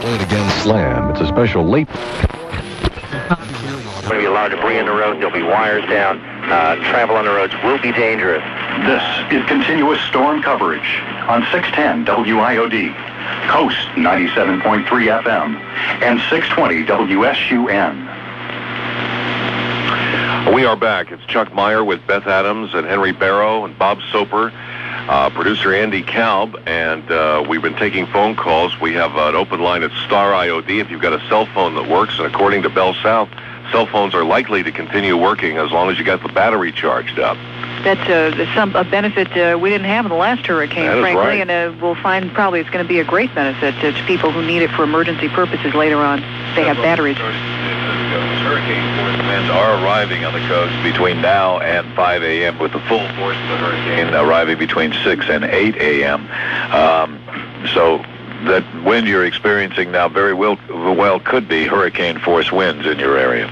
Lane again, slam. It's a special late. There's going to be a lot of debris in the road. There'll be wires down. Travel on the roads will be dangerous. This is continuous storm coverage on 610 WIOD, Coast 97.3 FM, and 620 WSUN. We are back. It's Chuck Myer with Beth Adams and Henry Barrow and Bob Soper, producer Andy Kalb, and we've been taking phone calls. We have an open line at Star IOD if you've got a cell phone that works, and according to Bell South, cell phones are likely to continue working as long as you got the battery charged up. That's a benefit we didn't have in the last hurricane, that frankly, right. And we'll find probably it's going to be a great benefit to people who need it for emergency purposes later on. They have batteries. Hurricane force winds are arriving on the coast between now and 5 a.m. with the full force of the hurricane arriving between 6 and 8 a.m. So that wind you're experiencing now very well could be hurricane force winds in your area.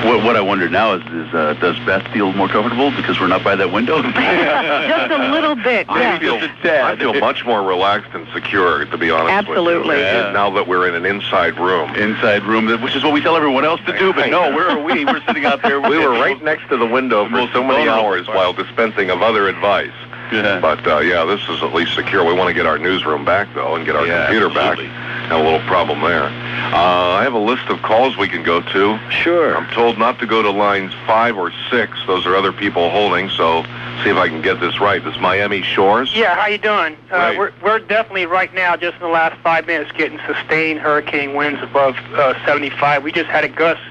What I wonder now is does Beth feel more comfortable because we're not by that window? Just a little bit, yeah. I feel much more relaxed and secure, to be honest Absolutely. with you. Yeah. Now that we're in an inside room. Inside room, which is what we tell everyone else to do, but no, where are we? We're sitting out there. We were right next to the window for so many hours while dispensing of other advice. Yeah. But, yeah, this is at least secure. We want to get our newsroom back, though, and get our computer absolutely. back. Have a little problem there. I have a list of calls we can go to. Sure. I'm told not to go to lines 5 or 6. Those are other people holding, so see if I can get this right. This Miami Shores? Yeah, how you doing? Right. We're definitely right now, just in the last 5 minutes, getting sustained hurricane winds above 75. We just had a gust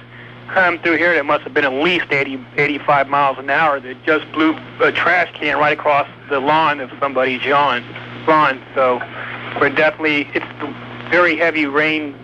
come through here that must have been at least 80, 85 miles an hour that just blew a trash can right across the lawn of somebody's lawn. So we're definitely, it's very heavy rain,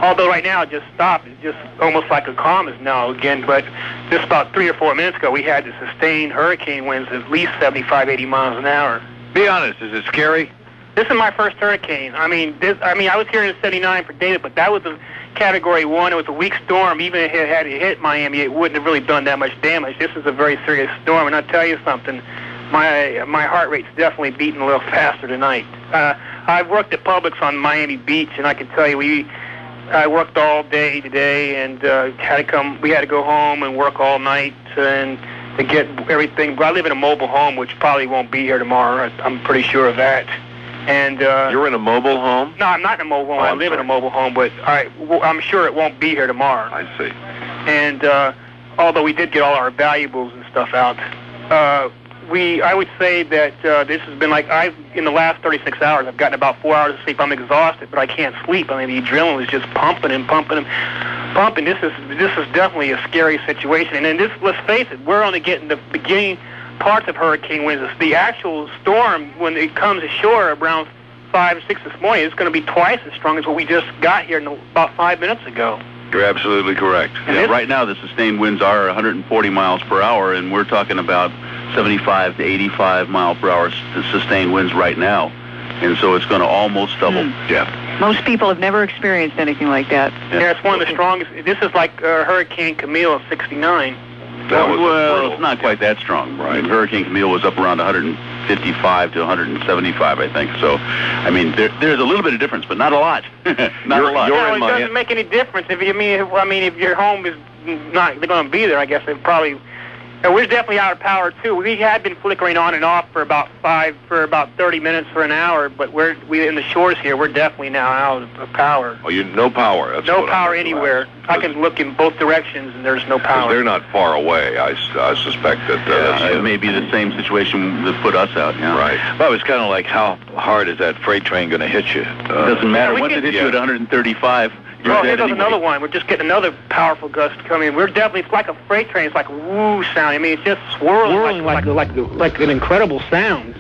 although right now it just stopped. It's just almost like a calm is now again, but just about 3 or 4 minutes ago we had the sustained hurricane winds at least 75, 80 miles an hour. Be honest, is it scary? This is my first hurricane. I mean, I was here in 79 for data, but that was a Category 1. It was a weak storm. Even if it had hit Miami, it wouldn't have really done that much damage. This is a very serious storm, and I'll tell you something. My heart rate's definitely beating a little faster tonight. I've worked at Publix on Miami Beach, and I can tell you, I worked all day today, and we had to go home and work all night and to get everything. I live in a mobile home, which probably won't be here tomorrow. I'm pretty sure of that. And You're in a mobile home? No, I'm not in a mobile home. I live in a mobile home, but I'm sure it won't be here tomorrow. I see. And although we did get all our valuables and stuff out, I would say that this has been like in the last 36 hours, I've gotten about 4 hours of sleep. I'm exhausted, but I can't sleep. I mean, the adrenaline is just pumping and pumping and pumping. This is definitely a scary situation. And then let's face it, we're only getting the beginning parts of hurricane winds. The actual storm, when it comes ashore around 5 or 6 this morning, it's going to be twice as strong as what we just got here about 5 minutes ago. You're absolutely correct. Yeah, right now the sustained winds are 140 miles per hour, and we're talking about 75 to 85 mile per hour sustained winds right now. And so it's going to almost double. Yeah. Most people have never experienced anything like that. Yeah, it's one of the strongest. This is like Hurricane Camille of 69. Well, it's not quite that strong. Right. I mean, Hurricane Camille was up around 155 to 175, I think. So, I mean, there's a little bit of difference, but not a lot. Not a lot. It doesn't make any difference. If your home is not going to be there, I guess it probably. We're definitely out of power too. We had been flickering on and off for about 30 minutes or an hour, but we in the shores here. We're definitely now out of power. Oh, no power. That's no power anywhere. I can look in both directions, and there's no power. They're not far away. I suspect that. It may be the same situation that put us out. Yeah. Right. Well, it's kind of like how hard is that freight train going to hit you? It doesn't matter. Once it hits you at 135. Oh, here goes another one. We're just getting another powerful gust coming. We're definitely, it's like a freight train. It's like a woo sound. I mean, it's just swirling like an incredible sound.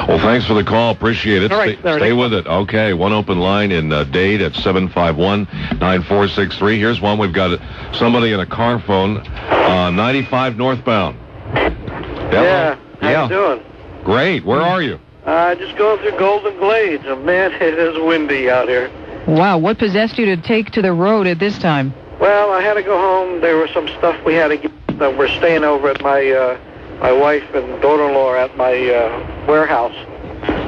Well, thanks for the call. Appreciate it. All right, Stay with it. Okay, one open line in Dade at 751-9463. Here's one. We've got somebody in a car phone, 95 northbound. Yeah. How you doing? Great. Where are you? Just going through Golden Glades. Oh, man, it is windy out here. Wow, what possessed you to take to the road at this time? Well, I had to go home. There was some stuff we had to get. We're staying over at my wife and daughter-in-law at my warehouse.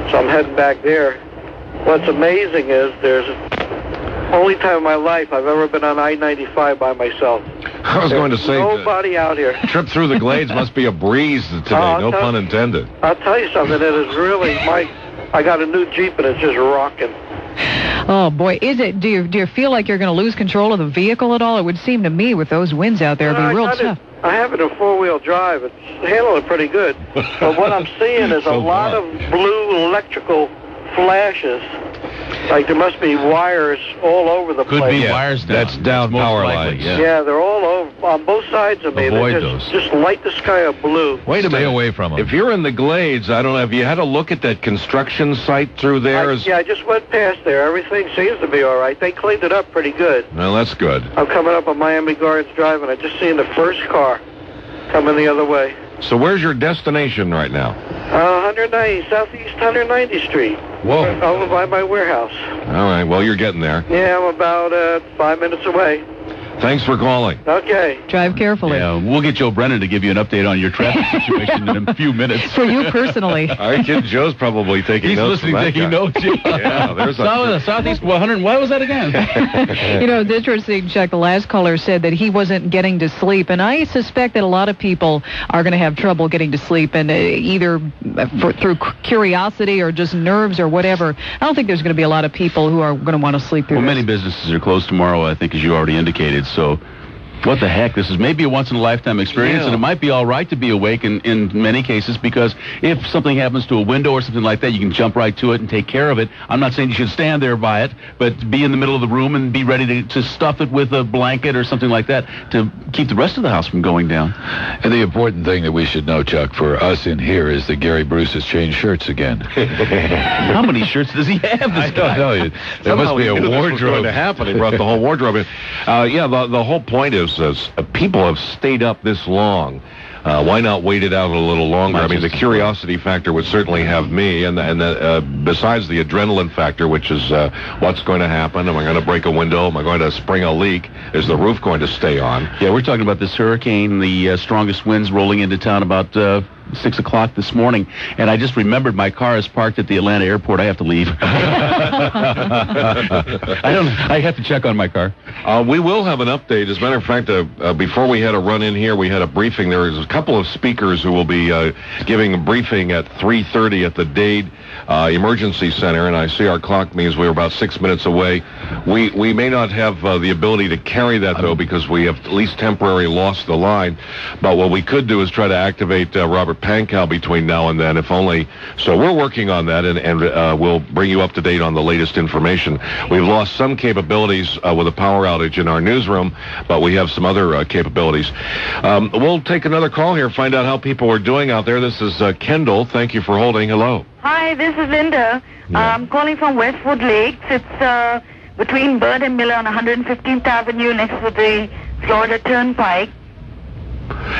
So I'm heading back there. what's amazing is there's only time in my life I've ever been on I-95 by myself. I was going to say, nobody out here. Trip through the glades must be a breeze today, no pun intended. I'll tell you something, it is really, I got a new Jeep and it's just rocking. Oh, boy. Do you feel like you're going to lose control of the vehicle at all? It would seem to me with those winds out there, it'd be real tough. I have it in four-wheel drive. It's handling it pretty good. But what I'm seeing is a lot of blue electrical flashes. Like there must be wires all over the place. Could be wires down. That's down power lines. Yeah, they're all over on both sides of me. Avoid those. Just light the sky of blue. Wait a minute. Stay away from them. If you're in the glades, I don't know, have you had a look at that construction site through there? Yeah, I just went past there. Everything seems to be all right. They cleaned it up pretty good. Well, that's good. I'm coming up on Miami Gardens Drive, and I just seen the first car coming the other way. So where's your destination right now? 190, Southeast 190th Street. Whoa. Over by my warehouse. All right, well, you're getting there. Yeah, I'm about 5 minutes away. Thanks for calling. Okay. Drive carefully. Yeah, we'll get Joe Brennan to give you an update on your traffic situation in a few minutes. For you personally. Our kid Joe's probably taking notes. He's listening, taking notes. Yeah, there's a... Southeast 100, what was that again? You know, it's interesting, Chuck. The last caller said that he wasn't getting to sleep, and I suspect that a lot of people are going to have trouble getting to sleep, and either through curiosity or just nerves or whatever. I don't think there's going to be a lot of people who are going to want to sleep through this. Many businesses are closed tomorrow, I think, as you already indicated, so... What the heck? This is maybe a once-in-a-lifetime experience, and it might be all right to be awake in many cases, because if something happens to a window or something like that, you can jump right to it and take care of it. I'm not saying you should stand there by it, but be in the middle of the room and be ready to stuff it with a blanket or something like that to keep the rest of the house from going down. And the important thing that we should know, Chuck, for us in here is that Gary Bruce has changed shirts again. How many shirts does he have? I don't know. There must be a wardrobe. To happen. He brought the whole wardrobe in. Yeah, the whole point is people have stayed up this long. Why not wait it out a little longer? I mean, the curiosity factor would certainly have me, and besides the adrenaline factor, which is what's going to happen? Am I going to break a window? Am I going to spring a leak? Is the roof going to stay on? Yeah, we're talking about this hurricane, the strongest winds rolling into town about 6 o'clock this morning, and I just remembered my car is parked at the Atlanta airport. I have to leave. I have to check on my car. We will have an update. As a matter of fact, before we had a run in here, we had a briefing. There is a couple of speakers who will be giving a briefing at 3:30 at the Dade Emergency Center, and I see our clock means we're about 6 minutes away. We may not have the ability to carry that, though, because we have at least temporarily lost the line. But what we could do is try to activate Robert Pankow between now and then, if only. So we're working on that, and we'll bring you up to date on the latest information. We've lost some capabilities with a power outage in our newsroom, but we have some other capabilities. We'll take another call here, find out how people are doing out there. This is Kendall. Thank you for holding. Hello. Hi, this is Linda. I'm calling from Westwood Lakes. It's between Bird and Miller on 115th Avenue next to the Florida Turnpike.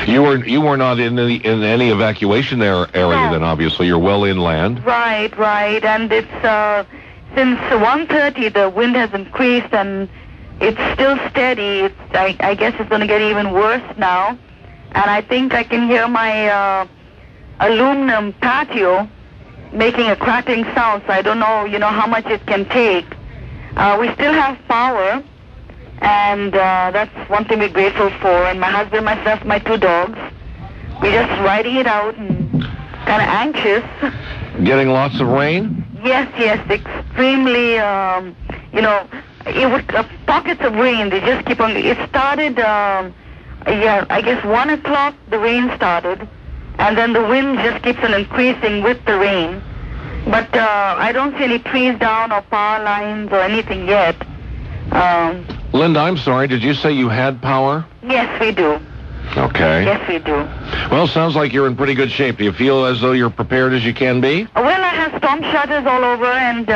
You were not in any evacuation area then, obviously. You're well inland. Right. And it's since 1:30 the wind has increased and it's still steady. I guess it's going to get even worse now. And I think I can hear my aluminum patio making a cracking sound, so I don't know, how much it can take. We still have power. And that's one thing we're grateful for. And my husband, myself, my two dogs, we're just riding it out and kind of anxious. Getting lots of rain? Yes, extremely, pockets of rain. They just keep on. It started, I guess 1 o'clock the rain started. And then the wind just keeps on increasing with the rain. But I don't see any trees down or power lines or anything yet. Linda, I'm sorry, did you say you had power? Yes, we do. Okay. Yes, we do. Well, sounds like you're in pretty good shape. Do you feel as though you're prepared as you can be? Well, I have storm shutters all over, and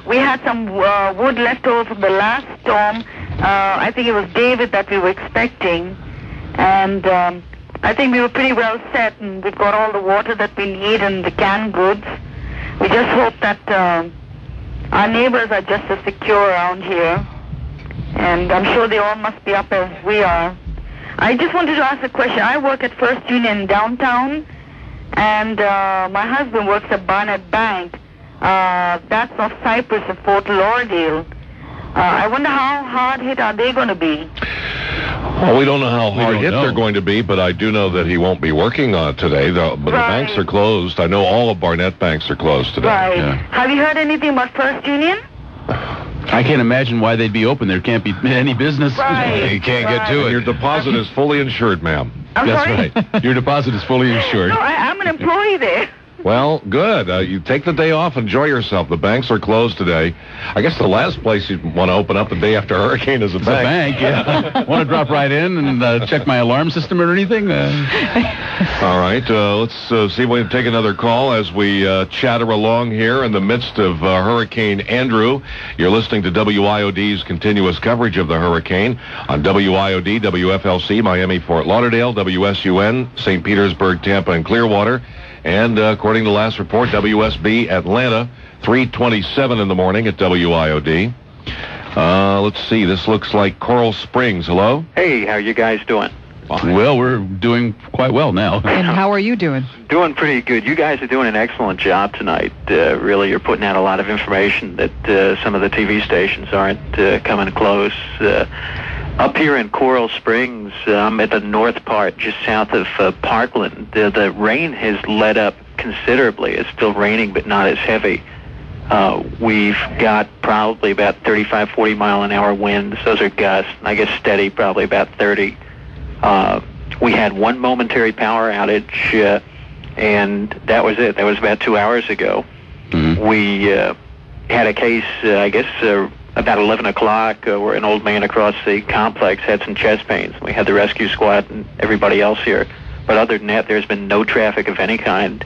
we had some wood left over from the last storm. I think it was David that we were expecting, and I think we were pretty well set, and we've got all the water that we need and the canned goods. We just hope that our neighbors are just as secure around here. And I'm sure they all must be up as we are. I just wanted to ask a question. I work at First Union downtown, and my husband works at Barnett Bank. That's off Cyprus at Fort Lauderdale. I wonder how hard hit are they going to be? Well, we don't know how hard hit they're going to be, but I do know that he won't be working today. The banks are closed. I know all of Barnett banks are closed today. Right. Yeah. Have you heard anything about First Union? I can't imagine why they'd be open. There can't be any business. Right. You can't get to it. Your deposit is fully insured, ma'am. That's right. Your deposit is fully insured. No, I'm an employee there. Well, good. You take the day off, enjoy yourself. The banks are closed today. I guess the last place you'd want to open up the day after a hurricane is a bank. Yeah. Want to drop right in and check my alarm system or anything? All right. Let's see if we can take another call as we chatter along here in the midst of Hurricane Andrew. You're listening to WIOD's continuous coverage of the hurricane on WIOD, WFLC, Miami, Fort Lauderdale, WSUN, St. Petersburg, Tampa, and Clearwater. And according to last report, WSB Atlanta, 3:27 in the morning at WIOD. Let's see. This looks like Coral Springs. Hello? Hey, how you guys doing? Well, we're doing quite well now. And how are you doing? Doing pretty good. You guys are doing an excellent job tonight. Really, you're putting out a lot of information that some of the TV stations aren't coming close. Up here in Coral Springs, I'm at the north part, just south of Parkland. The rain has let up considerably. It's still raining, but not as heavy. We've got probably about 35, 40 mile an hour winds. Those are gusts. I guess steady, probably about 30. We had one momentary power outage, and that was it. That was about 2 hours ago. Mm-hmm. We had a case, I guess, about 11 o'clock, where an old man across the complex had some chest pains. We had the rescue squad and everybody else here. But other than that, there's been no traffic of any kind.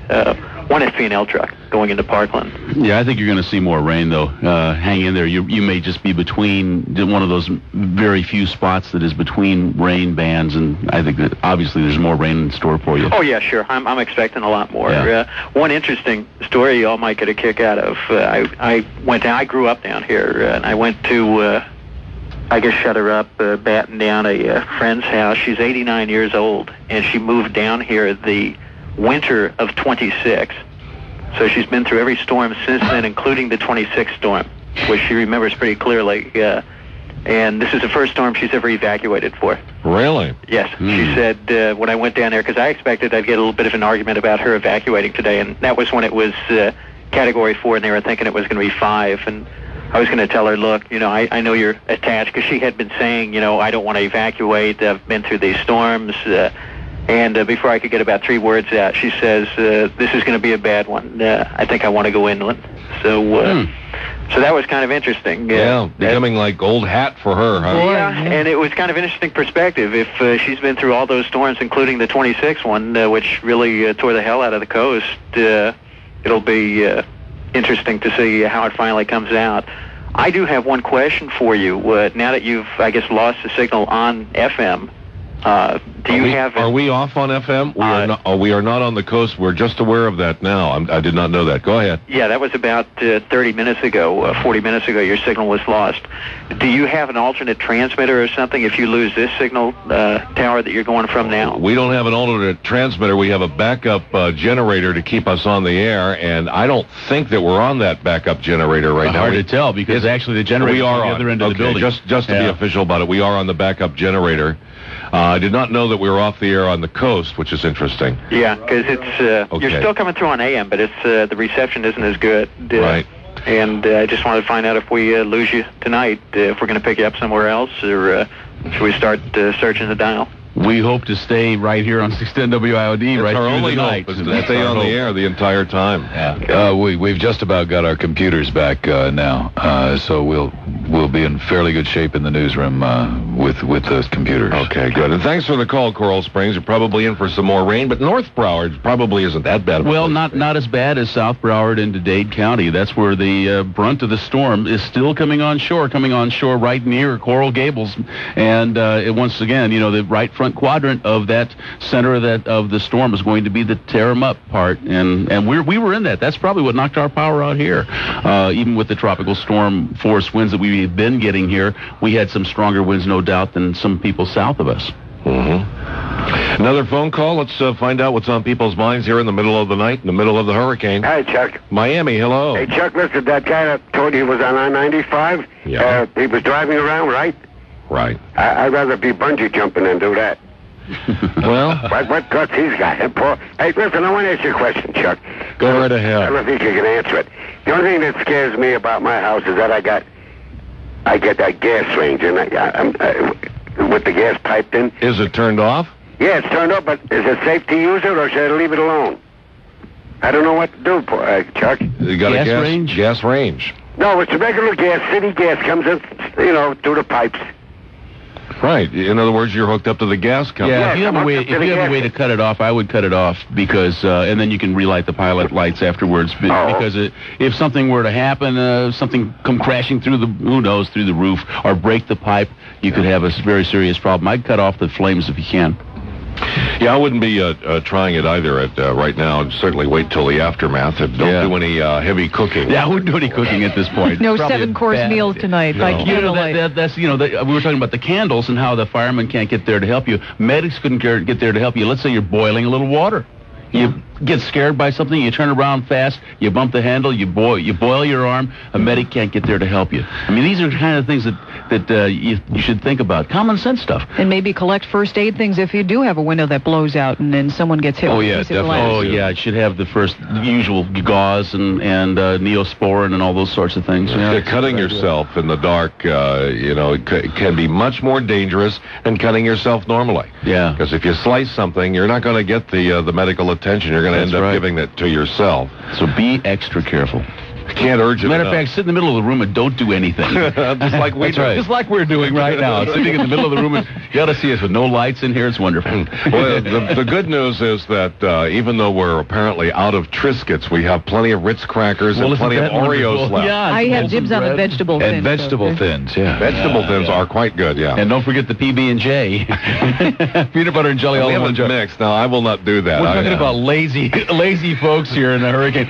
One FP&L truck going into Parkland. Yeah, I think you're going to see more rain, though. Hang in there. You may just be between one of those very few spots that is between rain bands, and I think that obviously there's more rain in store for you. Oh, yeah, sure. I'm expecting a lot more. Yeah. One interesting story you all might get a kick out of. I grew up down here, and I went to... I guess shut her up, batting down a friend's house. She's 89 years old, and she moved down here the winter of 26. So she's been through every storm since then, including the 26th storm, which she remembers pretty clearly. And this is the first storm she's ever evacuated for. Really? Yes. She said when I went down there, because I expected I'd get a little bit of an argument about her evacuating today, and that was when it was Category 4, and they were thinking it was going to be 5. And I was going to tell her, look, I know you're attached, because she had been saying, I don't want to evacuate. I've been through these storms. And before I could get about 3 words out, she says, this is going to be a bad one. I think I want to go inland. So that was kind of interesting. Becoming like old hat for her, huh? Yeah, and it was kind of interesting perspective. If she's been through all those storms, including the 26th one, which really tore the hell out of the coast, it'll be... interesting to see how it finally comes out. I do have one question for you. Now that you've, I guess, lost the signal on FM, Are we off on FM? We are not on the coast. We're just aware of that now. I did not know that. Go ahead. Yeah, that was about 30 minutes ago, 40 minutes ago, your signal was lost. Do you have an alternate transmitter or something if you lose this signal tower that you're going from now? We don't have an alternate transmitter. We have a backup generator to keep us on the air, and I don't think that we're on that backup generator right now. Hard to tell, because actually the generator is on the other end of the building. Just to be official about it, we are on the backup generator. I did not know that we were off the air on the coast, which is interesting. Yeah, because it's you're still coming through on AM, but it's the reception isn't as good. Right. And I just wanted to find out if we lose you tonight, if we're going to pick you up somewhere else, or should we start searching the dial? We hope to stay right here on 610 WIOD right through the night. It's our only hope is to stay on the air the entire time. Yeah. We've just about got our computers back now, so we'll be in fairly good shape in the newsroom with those computers. Okay, good. And thanks for the call, Coral Springs. You're probably in for some more rain, but North Broward probably isn't that bad. Well, not as bad as South Broward into Dade County. That's where the brunt of the storm is still coming on shore right near Coral Gables. And once again, the right front quadrant of that center of the storm is going to be the tear 'em up part, and we were in that. That's probably what knocked our power out here. Even with the tropical storm force winds that we've been getting here, we had some stronger winds, no doubt, than some people south of us. Mm-hmm. Another phone call. Let's find out what's on people's minds here in the middle of the night, in the middle of the hurricane. Hi, Chuck. Miami, hello. Hey, Chuck, listen, that guy that told you he was on I-95, he was driving around, right? Right. I'd rather be bungee jumping than do that. Well, what guts he's got. Hey, listen, I want to ask you a question, Chuck. Go right ahead. I don't think you can answer it. The only thing that scares me about my house is that I get that gas range, and I'm with the gas piped in. Is it turned off? Yeah, it's turned off, but is it safe to use it, or should I leave it alone? I don't know what to do, Chuck. You got a range? Gas range. No, it's a regular gas. City gas comes in, through the pipes. Right. In other words, you're hooked up to the gas company. Yeah, if you have a way to cut it off, I would cut it off because, and then you can relight the pilot lights afterwards. Because if something were to happen, something come crashing through through the roof, or break the pipe, you could have a very serious problem. I'd cut off the flames if you can. Yeah, I wouldn't be trying it either right now. I'd certainly wait till the aftermath. Don't do any heavy cooking. Yeah, I wouldn't do any cooking at this point. No 7-course meals tonight. No. Like that's we were talking about the candles and how the firemen can't get there to help you. Medics couldn't get there to help you. Let's say you're boiling a little water. You get scared by something, you turn around fast, you bump the handle, you boil your arm, a medic can't get there to help you. I mean, these are the kind of things that you should think about. Common sense stuff. And maybe collect first aid things if you do have a window that blows out and then someone gets hit. Oh, yeah, definitely. Oh, yeah, it should have the usual gauze and Neosporin and all those sorts of things. Cutting yourself in the dark, can be much more dangerous than cutting yourself normally. Yeah. Because if you slice something, you're not going to get the medical attention. You're going to end up giving it to yourself. So be extra careful. Can't urge it. Matter of fact, sit in the middle of the room and don't do anything. Just like just like we're doing right now. Sitting in the middle of the room, and you got to see us with no lights in here. It's wonderful. Well, the good news is that even though we're apparently out of Triscuits, we have plenty of Ritz crackers and plenty of Oreos left. Yeah, I have dibs on the vegetable thins. And vegetable thins, yeah. Vegetable thins are quite good, yeah. And don't forget the PB&J. Peanut butter and jelly all in one jar. Mixed. No, I will not do that. We're talking about lazy folks here in the hurricane.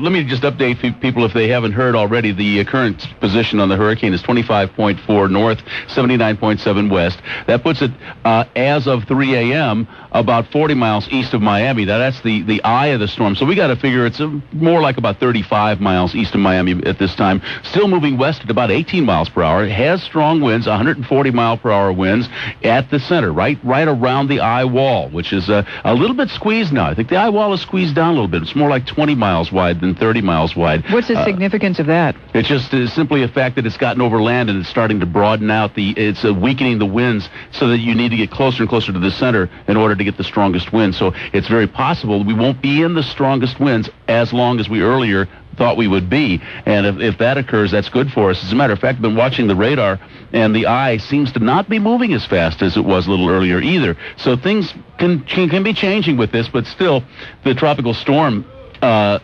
Let me just update people if they haven't heard already. The current position on the hurricane is 25.4 north, 79.7 west. That puts it, as of 3 a.m., about 40 miles east of Miami. That's the eye of the storm. So we got to figure it's more like about 35 miles east of Miami at this time. Still moving west at about 18 miles per hour. It has strong winds, 140 mile per hour winds at the center, right around the eye wall, which is a little bit squeezed now. I think the eye wall is squeezed down a little bit. It's more like 20 miles wide than 30 miles wide. What's the significance of that? It's just simply a fact that it's gotten over land and it's starting to broaden out. It's weakening the winds so that you need to get closer and closer to the center in order to get the strongest wind. So it's very possible we won't be in the strongest winds as long as we earlier thought we would be. And if that occurs, that's good for us. As a matter of fact, I've been watching the radar, and the eye seems to not be moving as fast as it was a little earlier either. So things can be changing with this, but still, the tropical storm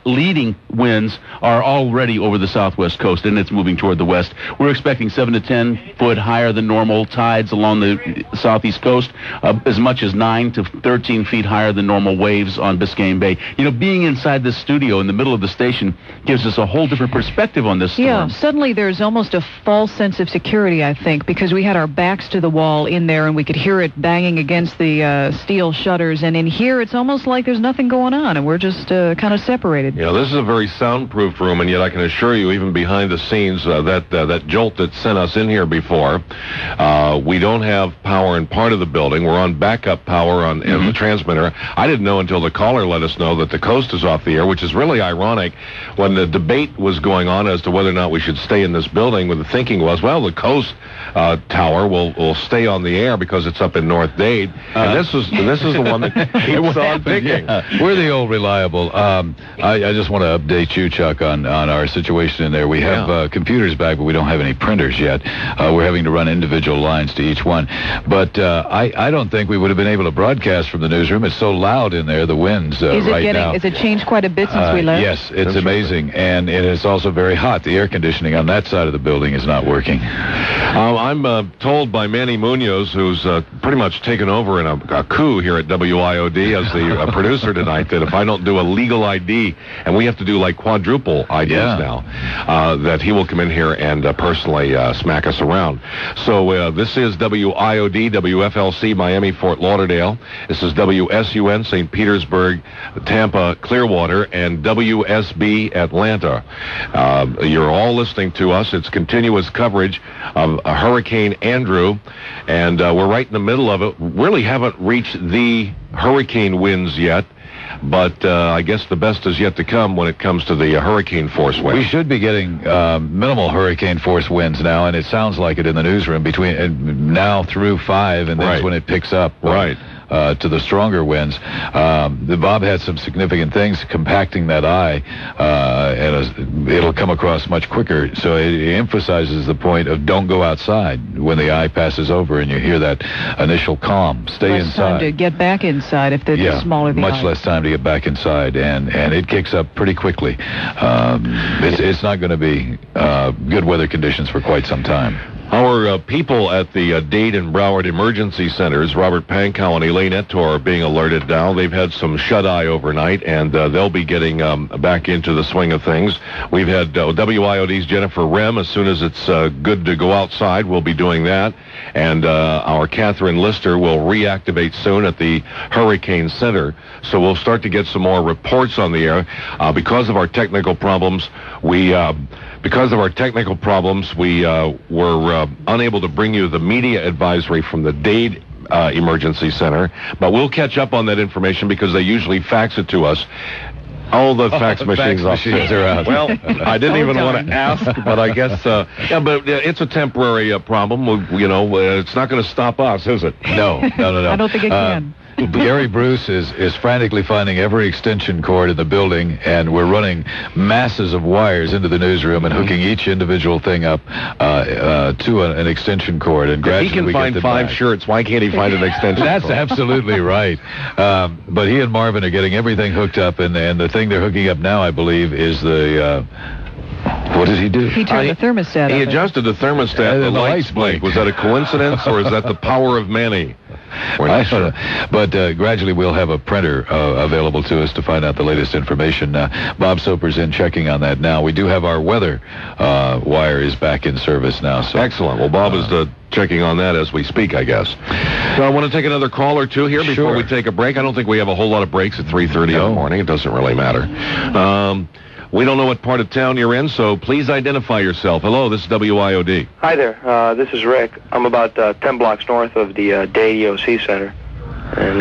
leading winds are already over the southwest coast, and it's moving toward the west. We're expecting 7 to 10 foot higher than normal tides along the southeast coast, as much as 9 to 13 feet higher than normal waves on Biscayne Bay. Being inside this studio in the middle of the station gives us a whole different perspective on this storm. Yeah, suddenly there's almost a false sense of security, I think, because we had our backs to the wall in there, and we could hear it banging against the steel shutters, and in here it's almost like there's nothing going on, and we're just kind of separated. Yeah, this is a very soundproof room, and yet I can assure you, even behind the scenes, that jolt that sent us in here before, we don't have power in part of the building. We're on backup power in the transmitter. I didn't know until the caller let us know that the coast is off the air, which is really ironic. When the debate was going on as to whether or not we should stay in this building, the thinking was, well, the coast tower will stay on the air because it's up in North Dade, and this is the one that keeps on ticking. Yeah. We're the old reliable. I just want to update you, Chuck, on our situation in there. We have computers back, but we don't have any printers yet. We're having to run individual lines to each one. But I don't think we would have been able to broadcast from the newsroom. It's so loud in there, the winds now. Is it changed quite a bit since we left? Yes, it's amazing. And it is also very hot. The air conditioning on that side of the building is not working. I'm told by Manny Munoz, who's pretty much taken over in a coup here at WIOD as the producer tonight, that if I don't do a legal ID ID, and we have to do like quadruple IDs now, that he will come in here and personally smack us around. So this is WIOD, WFLC, Miami, Fort Lauderdale. This is WSUN, St. Petersburg, Tampa, Clearwater, and WSB, Atlanta. You're all listening to us. It's continuous coverage of Hurricane Andrew, and we're right in the middle of it. Really haven't reached the hurricane winds yet, but I guess the best is yet to come when it comes to the hurricane force winds. We should be getting minimal hurricane force winds now, and it sounds like it in the newsroom between now through 5, and that's when it picks up. Right. To the stronger winds. Bob had some significant things compacting that eye, and it'll come across much quicker. So it emphasizes the point of don't go outside when the eye passes over and you hear that initial calm. Stay inside. Less time to get back inside if they're smaller the much eye. less time to get back inside, and it kicks up pretty quickly. It's not going to be good weather conditions for quite some time. Our people at the Dade and Broward Emergency Centers, Robert Pankow and Elaine Ettore, are being alerted now. They've had some shut-eye overnight, and they'll be getting back into the swing of things. We've had WIOD's Jennifer Rehm. As soon as it's good to go outside, we'll be doing that. And our Catherine Lister will reactivate soon at the Hurricane Center. So we'll start to get some more reports on the air. Because of our technical problems, we were unable to bring you the media advisory from the Dade Emergency Center, but we'll catch up on that information because they usually fax it to us. All the fax machines are out. Well, I didn't even want to ask, but I guess, but it's a temporary problem. It's not going to stop us, is it? No. I don't think it can. Gary Bruce is frantically finding every extension cord in the building, and we're running masses of wires into the newsroom and hooking each individual thing up to an extension cord. And if he can find 5 shirts, why can't he find an extension That's cord? absolutely right. But he and Marvin are getting everything hooked up, and the thing they're hooking up now, I believe, is the... what did he do? He turned the thermostat He up. adjusted the thermostat. The lights blinked. Was that a coincidence, or is that the power of many? We're not sure. But gradually we'll have a printer available to us to find out the latest information. Bob Soper's in checking on that now. We do have our weather wire is back in service now. So excellent. Well, Bob is checking on that as we speak, I guess. So I want to take another call or two here before we take a break. I don't think we have a whole lot of breaks at 3:30 in the morning. It doesn't really matter. We don't know what part of town you're in, so please identify yourself. Hello, this is WIOD. Hi there. This is Rick. I'm about 10 blocks north of the Dade EOC Center. And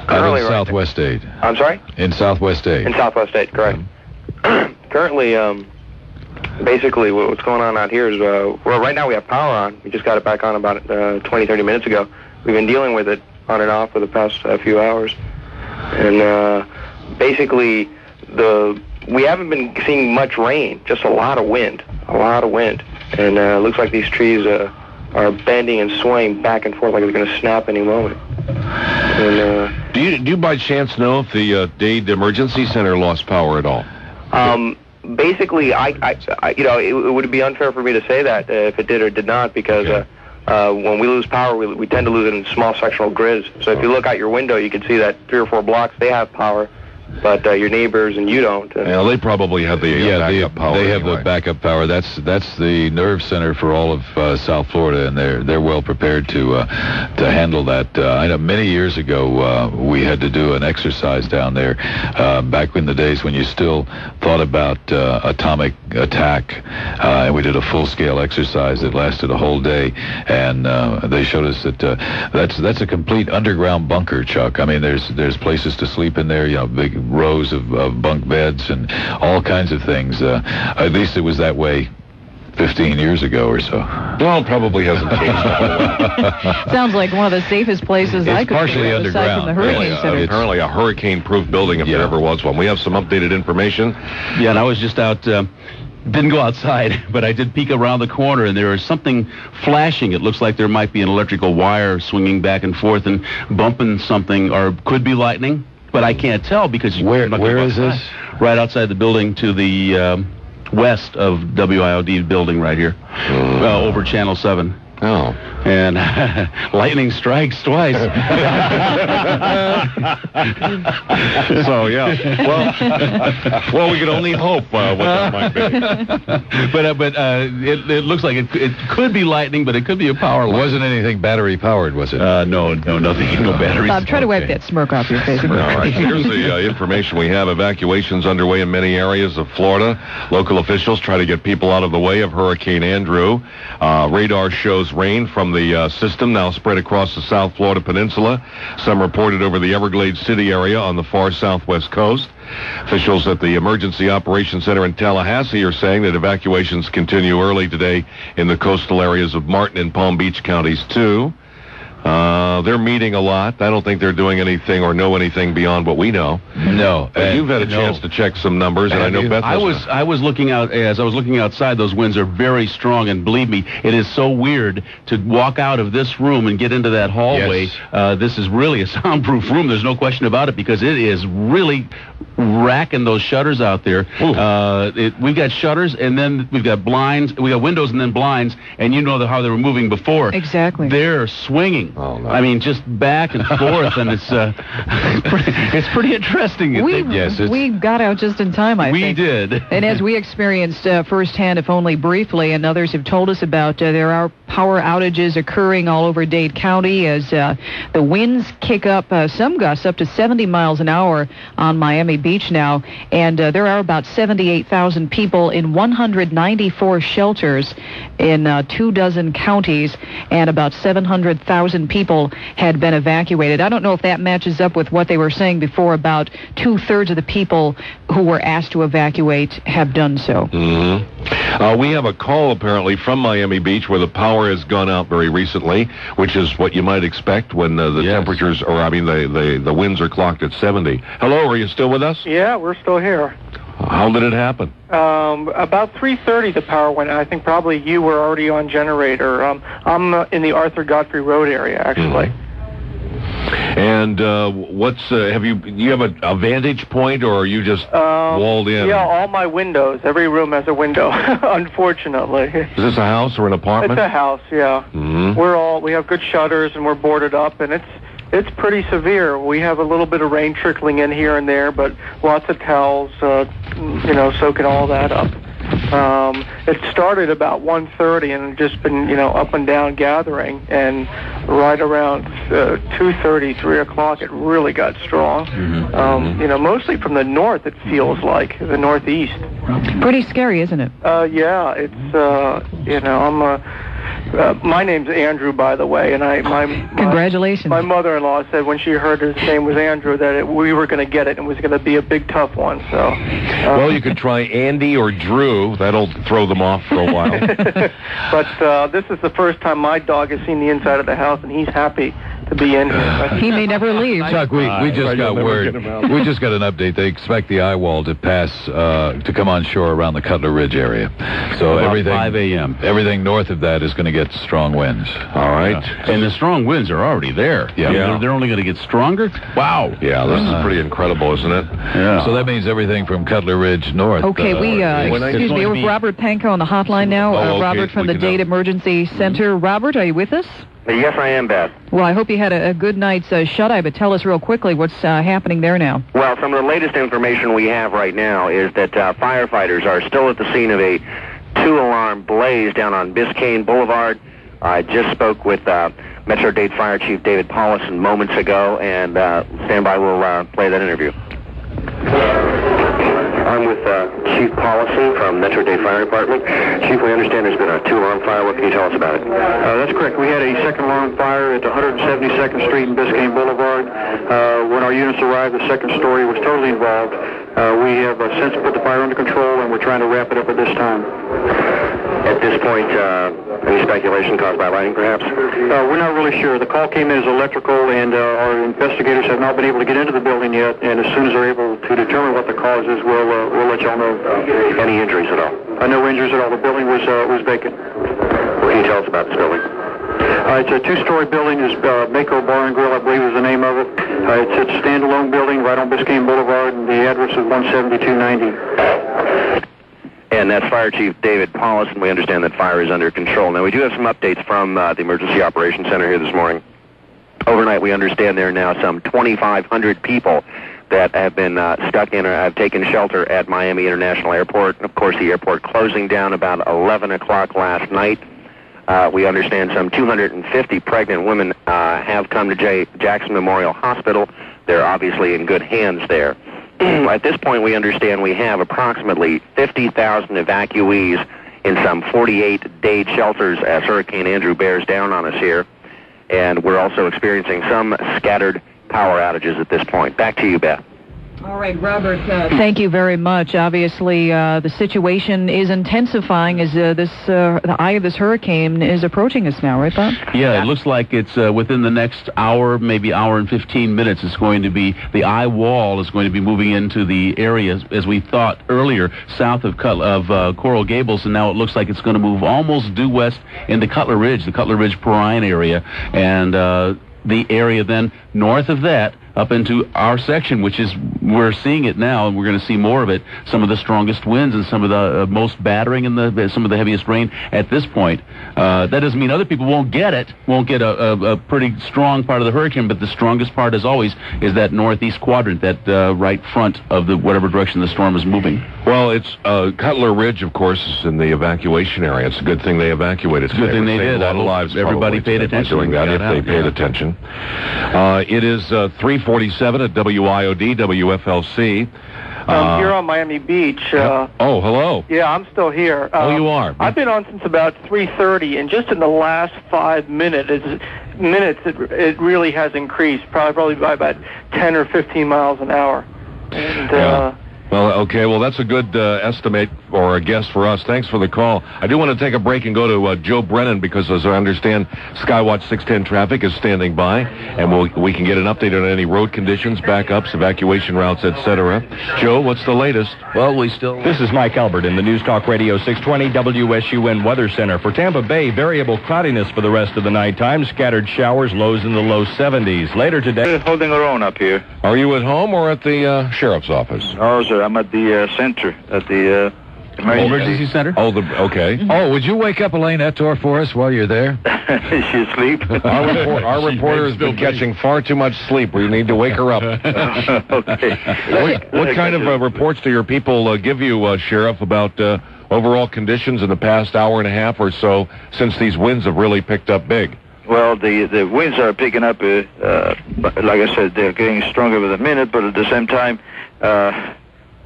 currently... in Southwest Dade. I'm sorry? In Southwest Dade. In Southwest Dade, correct. Currently, basically what's going on out here is, well, right now we have power on. We just got it back on about 20, 30 minutes ago. We've been dealing with it on and off for the past few hours. And basically, we haven't been seeing much rain, just a lot of wind. And it looks like these trees are bending and swaying back and forth like they're going to snap any moment. And, do you by chance know if the Dade Emergency Center lost power at all? Basically, it would be unfair for me to say that if it did or did not, because when we lose power, we tend to lose it in small sectional grids. So if you look out your window, you can see that 3 or 4 blocks, they have power. But your neighbors and you don't. They probably have the backup power. They have the backup power. That's the nerve center for all of South Florida, and they're well prepared to handle that. I know many years ago we had to do an exercise down there back in the days when you still thought about atomic attack, and we did a full-scale exercise that lasted a whole day, and they showed us that that's a complete underground bunker, Chuck. I mean, there's places to sleep in there, big rows of bunk beds and all kinds of things. At least it was that way 15 years ago or so. Well, it probably hasn't changed. Sounds like one of the safest places I could partially think of, aside from the Hurricane Center. Apparently a hurricane-proof building if there ever was one. We have some updated information. Yeah, and I was just out... didn't go outside, but I did peek around the corner, and there is something flashing. It looks like there might be an electrical wire swinging back and forth and bumping something, or could be lightning, but I can't tell because... Where is this? Right outside the building to the west of WIOD building right here, over Channel 7. Oh. And lightning strikes twice. So, yeah. Well, we can only hope what that might be. But it looks like it could be lightning, but it could be a power line. It wasn't anything battery-powered, was it? No, nothing. No batteries. Bob, try to wipe that smirk off your face. All right. Here's the information we have. Evacuations underway in many areas of Florida. Local officials try to get people out of the way of Hurricane Andrew. Radar shows rain from the system now spread across the South Florida Peninsula. Some reported over the Everglades City area on the far southwest coast. Officials at the Emergency Operations Center in Tallahassee are saying that evacuations continue early today in the coastal areas of Martin and Palm Beach counties, too. They're meeting a lot. I don't think they're doing anything or know anything beyond what we know. No. But you've had a chance to check some numbers, and I know Beth has. I was looking out, as I was looking outside, those winds are very strong, and believe me, it is so weird to walk out of this room and get into that hallway. Yes. This is really a soundproof room. There's no question about it, because it is really racking those shutters out there. We've got shutters, and then we've got blinds. We got windows and then blinds, and you know how they were moving before. Exactly. They're swinging. Oh, no. I mean, just back and forth, and it's pretty interesting. We got out just in time, I think. We did. And as we experienced firsthand, if only briefly, and others have told us about, there are power outages occurring all over Dade County as the winds kick up, some gusts up to 70 miles an hour on Miami Beach now, and there are about 78,000 people in 194 shelters in 24 counties, and about 700,000 people had been evacuated. I don't know if that matches up with what they were saying before. About 2/3 of the people who were asked to evacuate have done so. Mm-hmm. We have a call apparently from Miami Beach where the power has gone out very recently, which is what you might expect when the temperatures, or I mean the winds are clocked at 70. Hello, are you still with us? Yeah, we're still here. How did it happen? About 3:30 the power went out. I think probably you were already on generator. I'm in the Arthur Godfrey Road area, actually. Mm-hmm. And you have a vantage point, or are you just walled in? Yeah, all my windows. Every room has a window, unfortunately. Is this a house or an apartment? It's a house, yeah. Mm-hmm. We have good shutters, and we're boarded up, and it's pretty severe. We have a little bit of rain trickling in here and there, but lots of towels, soaking all that up. It started about 1:30 and just been, up and down gathering, and right around 2:30, 3 o'clock, it really got strong. Mostly from the north, it feels like, the northeast. Pretty scary, isn't it? Yeah, it's, my name's Andrew, by the way, and congratulations. My mother-in-law said when she heard his name was Andrew that we were going to get it and it was going to be a big tough one. So, well, you could try Andy or Drew. That'll throw them off for a while. But this is the first time my dog has seen the inside of the house, and he's happy to be in here. He may never leave. Chuck, we just got word. We just got an update. They expect the eye wall to pass to come on shore around the Cutler Ridge area. So about everything 5 a.m. Everything north of that is going to get strong winds. All right. And the strong winds are already there. Yeah. They're only going to get stronger. Wow. Yeah, this is pretty incredible, isn't it? Yeah. So that means everything from Cutler Ridge north. Okay, we have Robert Pankow on the hotline now. Robert from the Dade Emergency Center. Robert, are you with us? Yes, I am, Beth. Well, I hope you had a good night's shut-eye, but tell us real quickly what's happening there now. Well, some of the latest information we have right now is that firefighters are still at the scene of a 2-alarm blaze down on Biscayne Boulevard. I just spoke with Metro Dade Fire Chief David Paulison moments ago, and stand by, we'll play that interview. I'm with Chief Paulison from Metro Dade Fire Department. Chief, we understand there's been a 2-alarm fire. What can you tell us about it? That's correct. We had a second alarm fire at 172nd Street and Biscayne Boulevard. When our units arrived, the second story was totally involved. We have since put the fire under control, and we're trying to wrap it up at this time. At this point, any speculation caused by lightning, perhaps? We're not really sure. The call came in as electrical, and our investigators have not been able to get into the building yet. And as soon as they're able to determine what the cause is, we'll let y'all know. Any injuries at all? No injuries at all. The building was vacant. What can you tell us about this building? It's a 2-story building. It's Mako Bar and Grill, I believe is the name of it. It's a standalone building right on Biscayne Boulevard, and the address is 17290. And And that's Fire Chief David Paulus, and we understand that fire is under control. Now, we do have some updates from the Emergency Operations Center here this morning. Overnight, we understand there are now some 2,500 people that have been stuck in or have taken shelter at Miami International Airport. Of course, the airport closing down about 11 o'clock last night. We understand some 250 pregnant women have come to Jackson Memorial Hospital. They're obviously in good hands there. At this point, we understand we have approximately 50,000 evacuees in some 48 day shelters as Hurricane Andrew bears down on us here. And we're also experiencing some scattered power outages at this point. Back to you, Beth. All right, Robert, thank you very much. Obviously, the situation is intensifying as the eye of this hurricane is approaching us now, right, Bob? Yeah, it looks like it's within the next hour, maybe hour and 15 minutes, it's going to be, the eye wall is going to be moving into the area, as we thought earlier, south of Coral Gables, and now it looks like it's going to move almost due west into Cutler Ridge, the Cutler Ridge Perrine area, and the area then north of that up into our section, which is, we're seeing it now, and we're going to see more of it, some of the strongest winds and some of the most battering and some of the heaviest rain at this point. That doesn't mean other people won't get a pretty strong part of the hurricane, but the strongest part, as always, is that northeast quadrant, that right front of the whatever direction the storm is moving. Well, it's Cutler Ridge, of course, is in the evacuation area. It's a good thing they evacuated. It's a good thing they did. A lot of lives. Everybody paid attention. Doing that if they paid attention. It is 3:47 at WIOD, WFLC. I'm here on Miami Beach. Oh, hello. Yeah, I'm still here. You are? I've been on since about 3:30, and just in the last 5 minutes, it really has increased, probably by about 10 or 15 miles an hour. And, Well, okay. Well, that's a good estimate or a guess for us. Thanks for the call. I do want to take a break and go to Joe Brennan because, as I understand, Skywatch 610 traffic is standing by, and we can get an update on any road conditions, backups, evacuation routes, etc. Joe, what's the latest? Well, This is Mike Albert in the News Talk Radio 620 WSUN Weather Center. For Tampa Bay, variable cloudiness for the rest of the nighttime, scattered showers, lows in the low 70s. Later today... We're holding our own up here. Are you at home or at the sheriff's office? No, sir. I'm at the center, at the emergency center. Okay. Oh, would you wake up Elaine Ettore for us while you're there? Is she asleep? Our reporter has been catching far too much sleep. We need to wake her up. Okay. What kind of reports do your people give you, Sheriff, about overall conditions in the past hour and a half or so since these winds have really picked up big? Well, the winds are picking up. Like I said, they're getting stronger with a minute, but at the same time,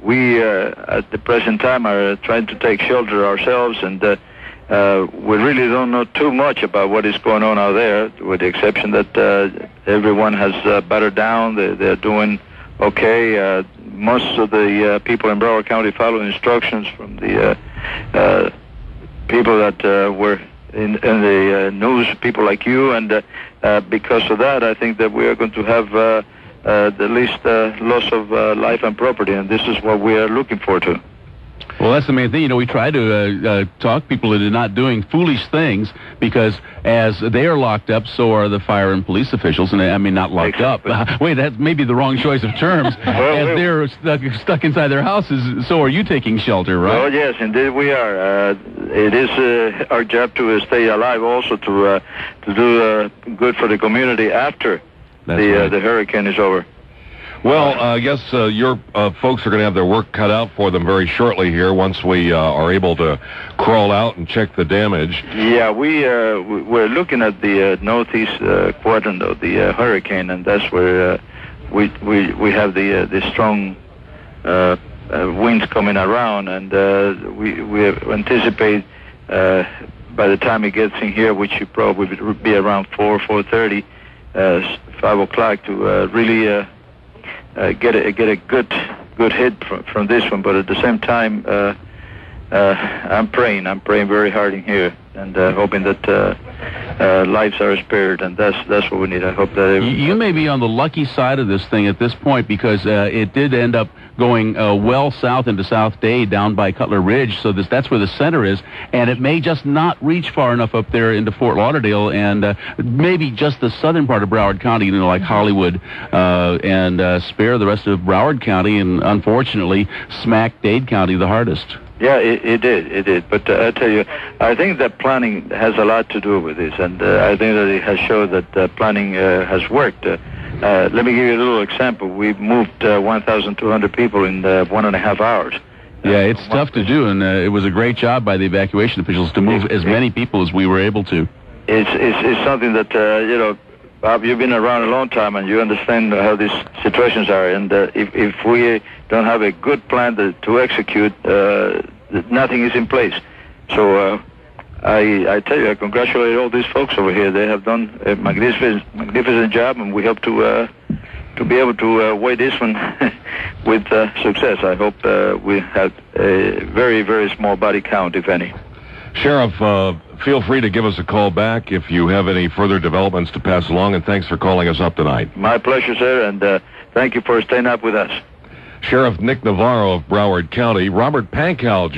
we at the present time are trying to take shelter ourselves, and we really don't know too much about what is going on out there, with the exception that everyone has battered down. They're doing okay. Most of the people in Broward County follow instructions from the people that were in the news, people like you, and because of that, I think that we are going to have the least loss of life and property, and this is what we are looking forward to. Well, that's the main thing. We try to talk people into not doing foolish things, because as they are locked up, so are the fire and police officials. And I mean, not locked up. Wait, that may be the wrong choice of terms. As they're stuck inside their houses, so are you taking shelter, right? Well, yes, indeed we are. It is our job to stay alive, also to do good for the community after the hurricane is over. Well, I guess your folks are going to have their work cut out for them very shortly here once we are able to crawl out and check the damage. Yeah, we're looking at the northeast quadrant of the hurricane, and that's where we have the strong winds coming around, and we anticipate by the time it gets in here, which should probably be around 4:30, 5 o'clock, to really get a good hit from this one. But at the same time, I'm praying very hard in here, and hoping that lives are spared, and that's what we need. I hope that you may be on the lucky side of this thing at this point, because it did end up going well south into South Dade, down by Cutler Ridge, so that's where the center is, and it may just not reach far enough up there into Fort Lauderdale, and maybe just the southern part of Broward County, like Hollywood, and spare the rest of Broward County, and unfortunately smack Dade County the hardest. Yeah, it did. But I tell you, I think that planning has a lot to do with this, and I think that it has shown that planning has worked. Let me give you a little example. We moved 1,200 people in 1.5 hours. Yeah, it's tough to do, and it was a great job by the evacuation officials to move as many people as we were able to. It's something that, Bob, you've been around a long time, and you understand how these situations are. And if we don't have a good plan to execute, nothing is in place. So I tell you, I congratulate all these folks over here. They have done a magnificent job, and we hope to be able to weigh this one with success. I hope we have a very, very small body count, if any. Sheriff, feel free to give us a call back if you have any further developments to pass along, and thanks for calling us up tonight. My pleasure, sir, and thank you for staying up with us. Sheriff Nick Navarro of Broward County. Robert Pankow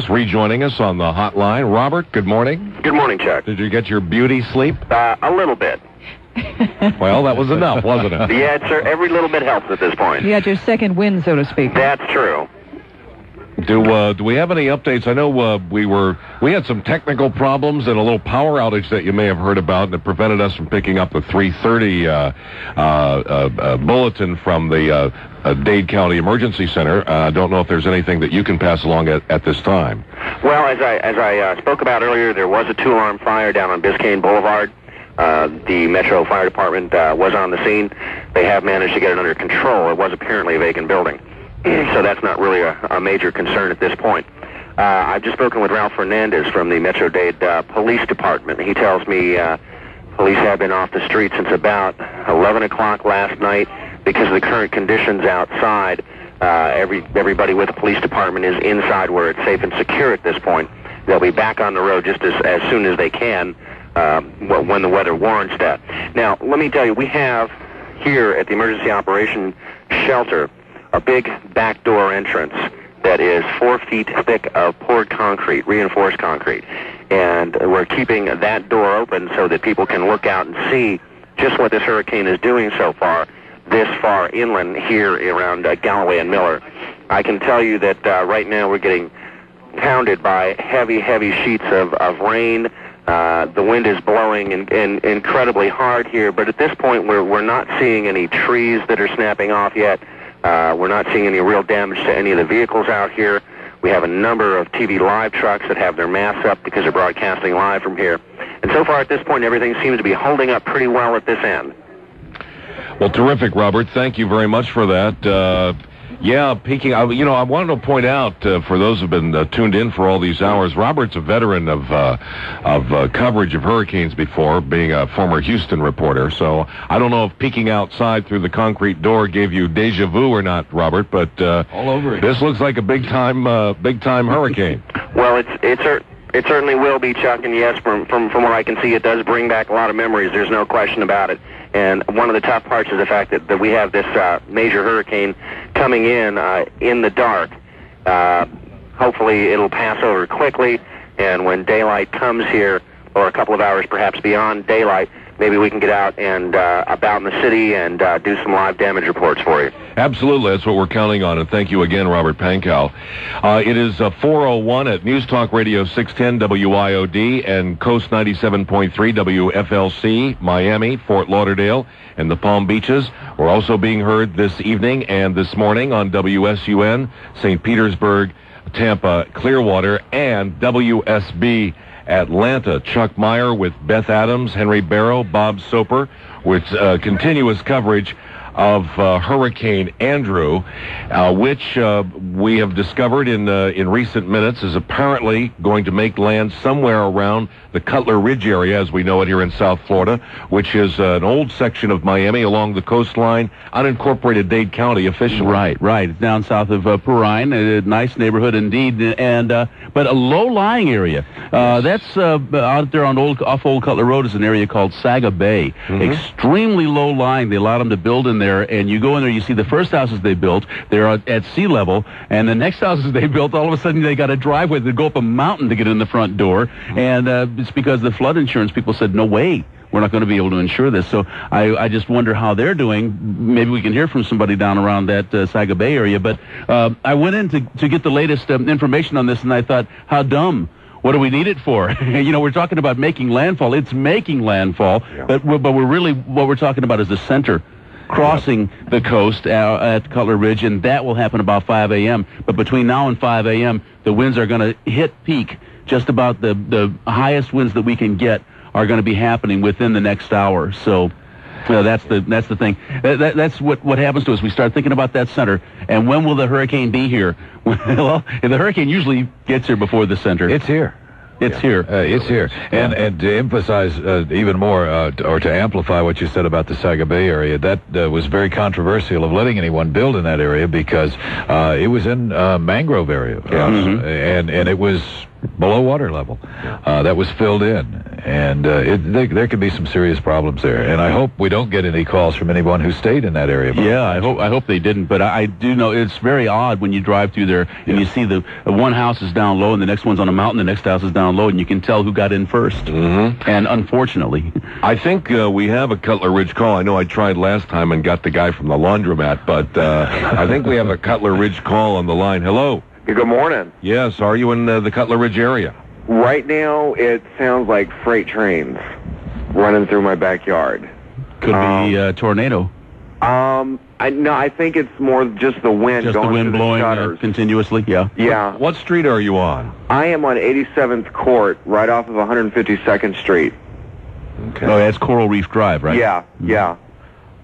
rejoining us on the hotline. Robert, good morning. Good morning, Chuck. Did you get your beauty sleep? A little bit. Well, that was enough, wasn't it? Yeah, sir. Every little bit helps at this point. You got your second win, so to speak. That's true. Do we have any updates? I know we had some technical problems and a little power outage that you may have heard about that prevented us from picking up the 3:30 bulletin from the Dade County Emergency Center. I don't know if there's anything that you can pass along at this time. Well, as I spoke about earlier, there was a 2-alarm fire down on Biscayne Boulevard. The Metro Fire Department was on the scene. They have managed to get it under control. It was apparently a vacant building. So that's not really a major concern at this point. I've just spoken with Ralph Fernandez from the Metro Dade Police Department. He tells me police have been off the street since about 11 o'clock last night because of the current conditions outside. Everybody with the police department is inside where it's safe and secure at this point. They'll be back on the road just as soon as they can when the weather warrants that. Now, let me tell you, we have here at the Emergency Operation Shelter a big back door entrance that is 4 feet thick of poured concrete, reinforced concrete. And we're keeping that door open so that people can look out and see just what this hurricane is doing so far, this far inland here around Galloway and Miller. I can tell you that right now we're getting pounded by heavy, heavy sheets of rain. The wind is blowing incredibly hard here, but at this point we're not seeing any trees that are snapping off yet. We're not seeing any real damage to any of the vehicles out here. We have a number of TV live trucks that have their masts up because they're broadcasting live from here. And so far at this point, everything seems to be holding up pretty well at this end. Well, terrific, Robert. Thank you very much for that. Yeah, peaking. I wanted to point out for those who've been tuned in for all these hours, Robert's a veteran of coverage of hurricanes before, being a former Houston reporter. So I don't know if peeking outside through the concrete door gave you deja vu or not, Robert. But all over it. This looks like a big time hurricane. Well, it certainly will be, Chuck. And yes, from what I can see, it does bring back a lot of memories. There's no question about it. And one of the tough parts is the fact that we have this major hurricane coming in the dark. Hopefully it'll pass over quickly, and when daylight comes here, or a couple of hours perhaps beyond daylight, maybe we can get out and about in the city and do some live damage reports for you. Absolutely. That's what we're counting on, and thank you again, Robert Pankow. It is 4:01 at News Talk Radio 610 WIOD and Coast 97.3 WFLC, Miami, Fort Lauderdale, and the Palm Beaches. We're also being heard this evening and this morning on WSUN, St. Petersburg, Tampa, Clearwater, and WSB Atlanta. Chuck Myer with Beth Adams, Henry Barrow, Bob Soper, with continuous coverage of Hurricane Andrew, which we have discovered in recent minutes is apparently going to make land somewhere around the Cutler Ridge area, as we know it here in South Florida, which is an old section of Miami along the coastline, unincorporated Dade County officially. Right. It's down south of Perrine, a nice neighborhood indeed, and but a low-lying area. That's out there on off Old Cutler Road is an area called Saga Bay. Mm-hmm. Extremely low-lying. They allowed them to build in there, and you go in there, you see the first houses they built, they're at sea level, and the next houses they built, all of a sudden they got a driveway that go up a mountain to get in the front door, and it's because the flood insurance people said, no way. we're not going to be able to insure this. So I just wonder how they're doing. Maybe we can hear from somebody down around that Saga Bay area. But I went in to get the latest information on this, and I thought, how dumb. What do we need it for? We're talking about making landfall. It's making landfall, but we're really, what we're talking about is the center crossing the coast at Cutler Ridge, and that will happen about 5 a.m. But between now and 5 a.m., the winds are going to hit peak. Just about the highest winds that we can get are going to be happening within the next hour. So that's the thing. That's what happens to us. We start thinking about that center, and when will the hurricane be here? Well, the hurricane usually gets here before the center. It's here. It's here. It's here. And to emphasize even more, or to amplify what you said about the Saga Bay area, that was very controversial of letting anyone build in that area because it was in mangrove area. And it was below water level. That was filled in. And there could be some serious problems there. And I hope we don't get any calls from anyone who stayed in that area. Yeah, I hope they didn't. But I do know it's very odd when you drive through there and you see the one house is down low and the next one's on a mountain, the next house is down low, and you can tell who got in first. And unfortunately, I think we have a Cutler Ridge call. I know I tried last time and got the guy from the laundromat, but I think we have a Cutler Ridge call on the line. Hello. Good morning. Yes, are you in the Cutler Ridge area? Right now, it sounds like freight trains running through my backyard. Could be a tornado. I think it's more just the wind. Just going the wind through blowing continuously. Yeah. Yeah. What street are you on? I am on 87th Court, right off of 152nd Street. Okay. Oh, that's Coral Reef Drive, right? Yeah. Yeah.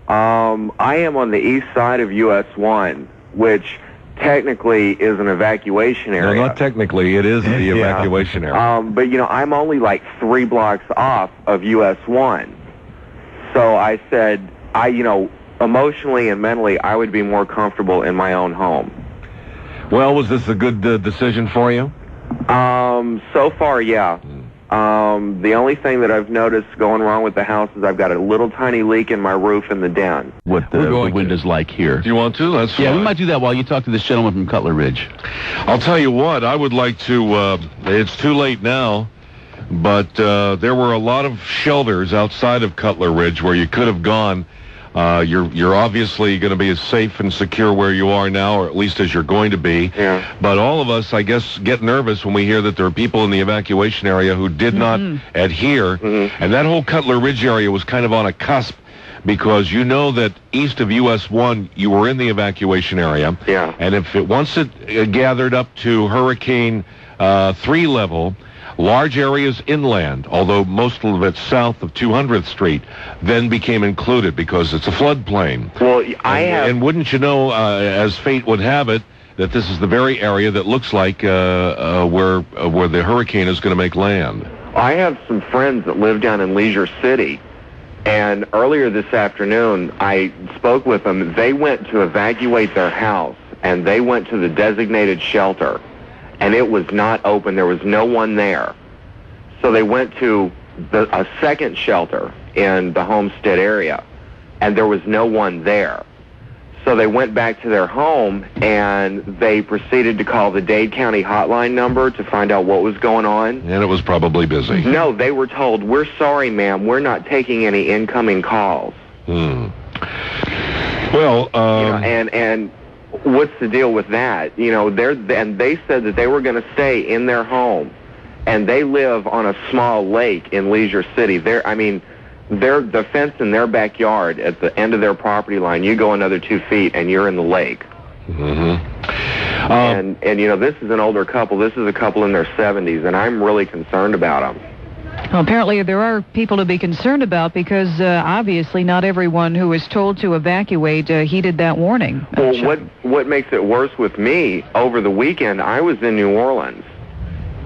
I am on the east side of US 1, which technically is an evacuation area. No, not technically. It is the evacuation area. But, I'm only like 3 blocks off of US 1. So I said, emotionally and mentally, I would be more comfortable in my own home. Well, was this a good decision for you? So far, yeah. The only thing that I've noticed going wrong with the house is I've got a little tiny leak in my roof in the den. What the wind is like here. Do you want to? That's fine. Yeah, we might do that while you talk to this gentleman from Cutler Ridge. I'll tell you what, I would like to, it's too late now, but there were a lot of shelters outside of Cutler Ridge where you could have gone. You're obviously going to be as safe and secure where you are now, or at least as you're going to be. Yeah. But all of us, I guess, get nervous when we hear that there are people in the evacuation area who did not adhere. And that whole Cutler Ridge area was kind of on a cusp because you know that east of US 1, you were in the evacuation area. Yeah. And if once it gathered up to Hurricane 3 level, large areas inland, although most of it south of 200th Street, then became included because it's a floodplain. Well, and wouldn't you know, as fate would have it, that this is the very area that looks like where the hurricane is going to make land. I have some friends that live down in Leisure City, and earlier this afternoon I spoke with them. They went to evacuate their house, and they went to the designated shelter. And it was not open. There was no one there. So they went to a second shelter in the Homestead area, and there was no one there. So they went back to their home, and they proceeded to call the Dade County hotline number to find out what was going on. And it was probably busy. No, they were told, "We're sorry, ma'am. We're not taking any incoming calls." Well, and what's the deal with that? And they said that they were going to stay in their home, and they live on a small lake in Leisure City. They're the fence in their backyard at the end of their property line. You go another 2 feet, and you're in the lake. And this is an older couple. This is a couple in their 70s, and I'm really concerned about them. Well, apparently there are people to be concerned about because obviously not everyone who was told to evacuate heeded that warning. Well, what makes it worse with me, over the weekend I was in New Orleans,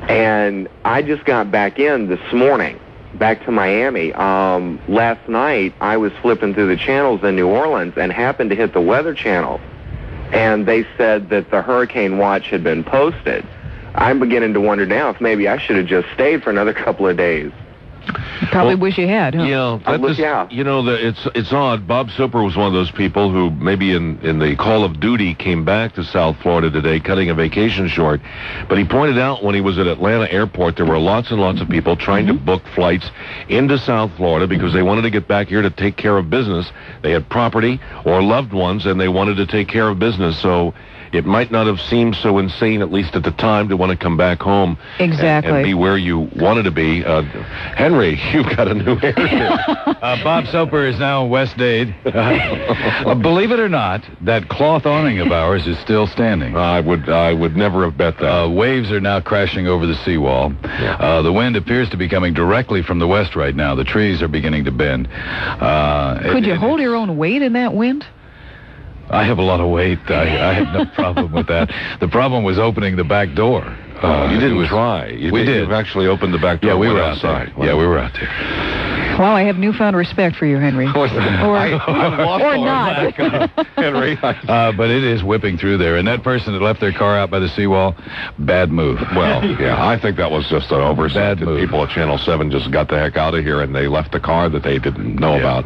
and I just got back in this morning, back to Miami. Last night I was flipping through the channels in New Orleans and happened to hit the Weather Channel, and they said that the hurricane watch had been posted. I'm beginning to wonder now if maybe I should have just stayed for another couple of days. Probably wish you had, huh? Yeah, you know, it's odd. Bob Soper was one of those people who maybe in the Call of Duty came back to South Florida today, cutting a vacation short. But he pointed out when he was at Atlanta Airport, there were lots and lots of people trying to book flights into South Florida because they wanted to get back here to take care of business. They had property or loved ones, and they wanted to take care of business. So it might not have seemed so insane, at least at the time, to want to come back home and be where you wanted to be. Henry, you've got a new haircut. Bob Soper is now West Dade. Believe it or not, that cloth awning of ours is still standing. I would never have bet that. Waves are now crashing over the seawall. Yeah. The wind appears to be coming directly from the west right now. The trees are beginning to bend. Could you hold your own weight in that wind? I have a lot of weight. I had no problem with that. The problem was opening the back door. You didn't try. We did. You've actually opened the back door. Yeah, we were outside. Yeah, we were out there. Well, I have newfound respect for you, Henry. Or not. Henry. But it is whipping through there. And that person that left their car out by the seawall, bad move. Well, yeah, I think that was just an oversight. People at Channel 7 just got the heck out of here, and they left the car that they didn't know about.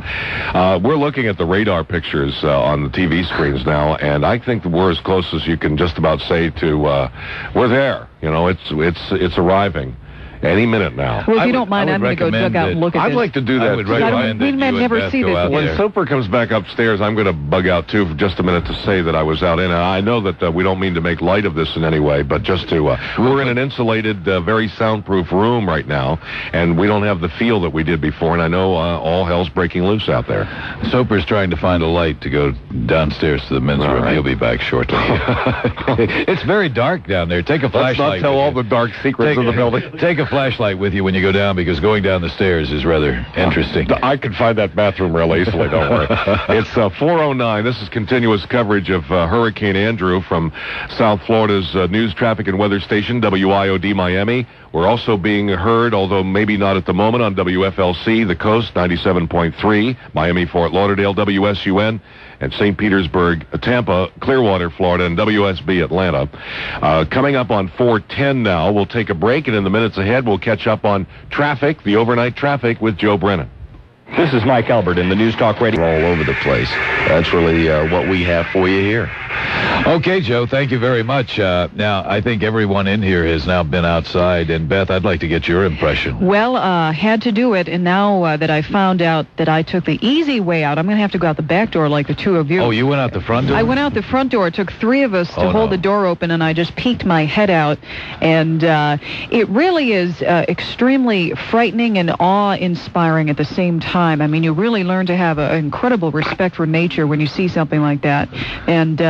We're looking at the radar pictures on the TV screens now, and I think we're as close as you can just about say to, we're there. You know, it's arriving. Any minute now. Well, if you don't mind, I'm going to go dug out and look at I'd like to do that. I would recommend we might never see this. When Soper comes back upstairs, I'm going to bug out, too, for just a minute to say that I was out in. I know that we don't mean to make light of this in any way, but just to... we're in an insulated, very soundproof room right now, and we don't have the feel that we did before, and I know all hell's breaking loose out there. Soper's trying to find a light to go downstairs to the men's room. Right. He'll be back shortly. It's very dark down there. Take a flashlight. Let's not tell all the dark secrets of the building. Take a flashlight with you when you go down, because going down the stairs is rather interesting. I can find that bathroom real easily, don't worry. It's 4:09. This is continuous coverage of Hurricane Andrew from South Florida's news, traffic, and weather station, WIOD Miami. We're also being heard, although maybe not at the moment, on WFLC, The Coast, 97.3, Miami, Fort Lauderdale, WSUN, and St. Petersburg, Tampa, Clearwater, Florida, and WSB Atlanta. Coming up on 4:10 now, we'll take a break, and in the minutes ahead, we'll catch up on traffic, the overnight traffic, with Joe Brennan. This is Mike Albert in the News Talk Radio. All over the place. That's really what we have for you here. Okay, Joe, thank you very much. Now, I think everyone in here has now been outside, and Beth, I'd like to get your impression. Well, had to do it, and now that I found out that I took the easy way out, I'm going to have to go out the back door like the two of you. Oh, you went out the front door? I went out the front door. It took three of us to hold the door open, and I just peeked my head out. And it really is extremely frightening and awe-inspiring at the same time. I mean, you really learn to have an incredible respect for nature when you see something like that. And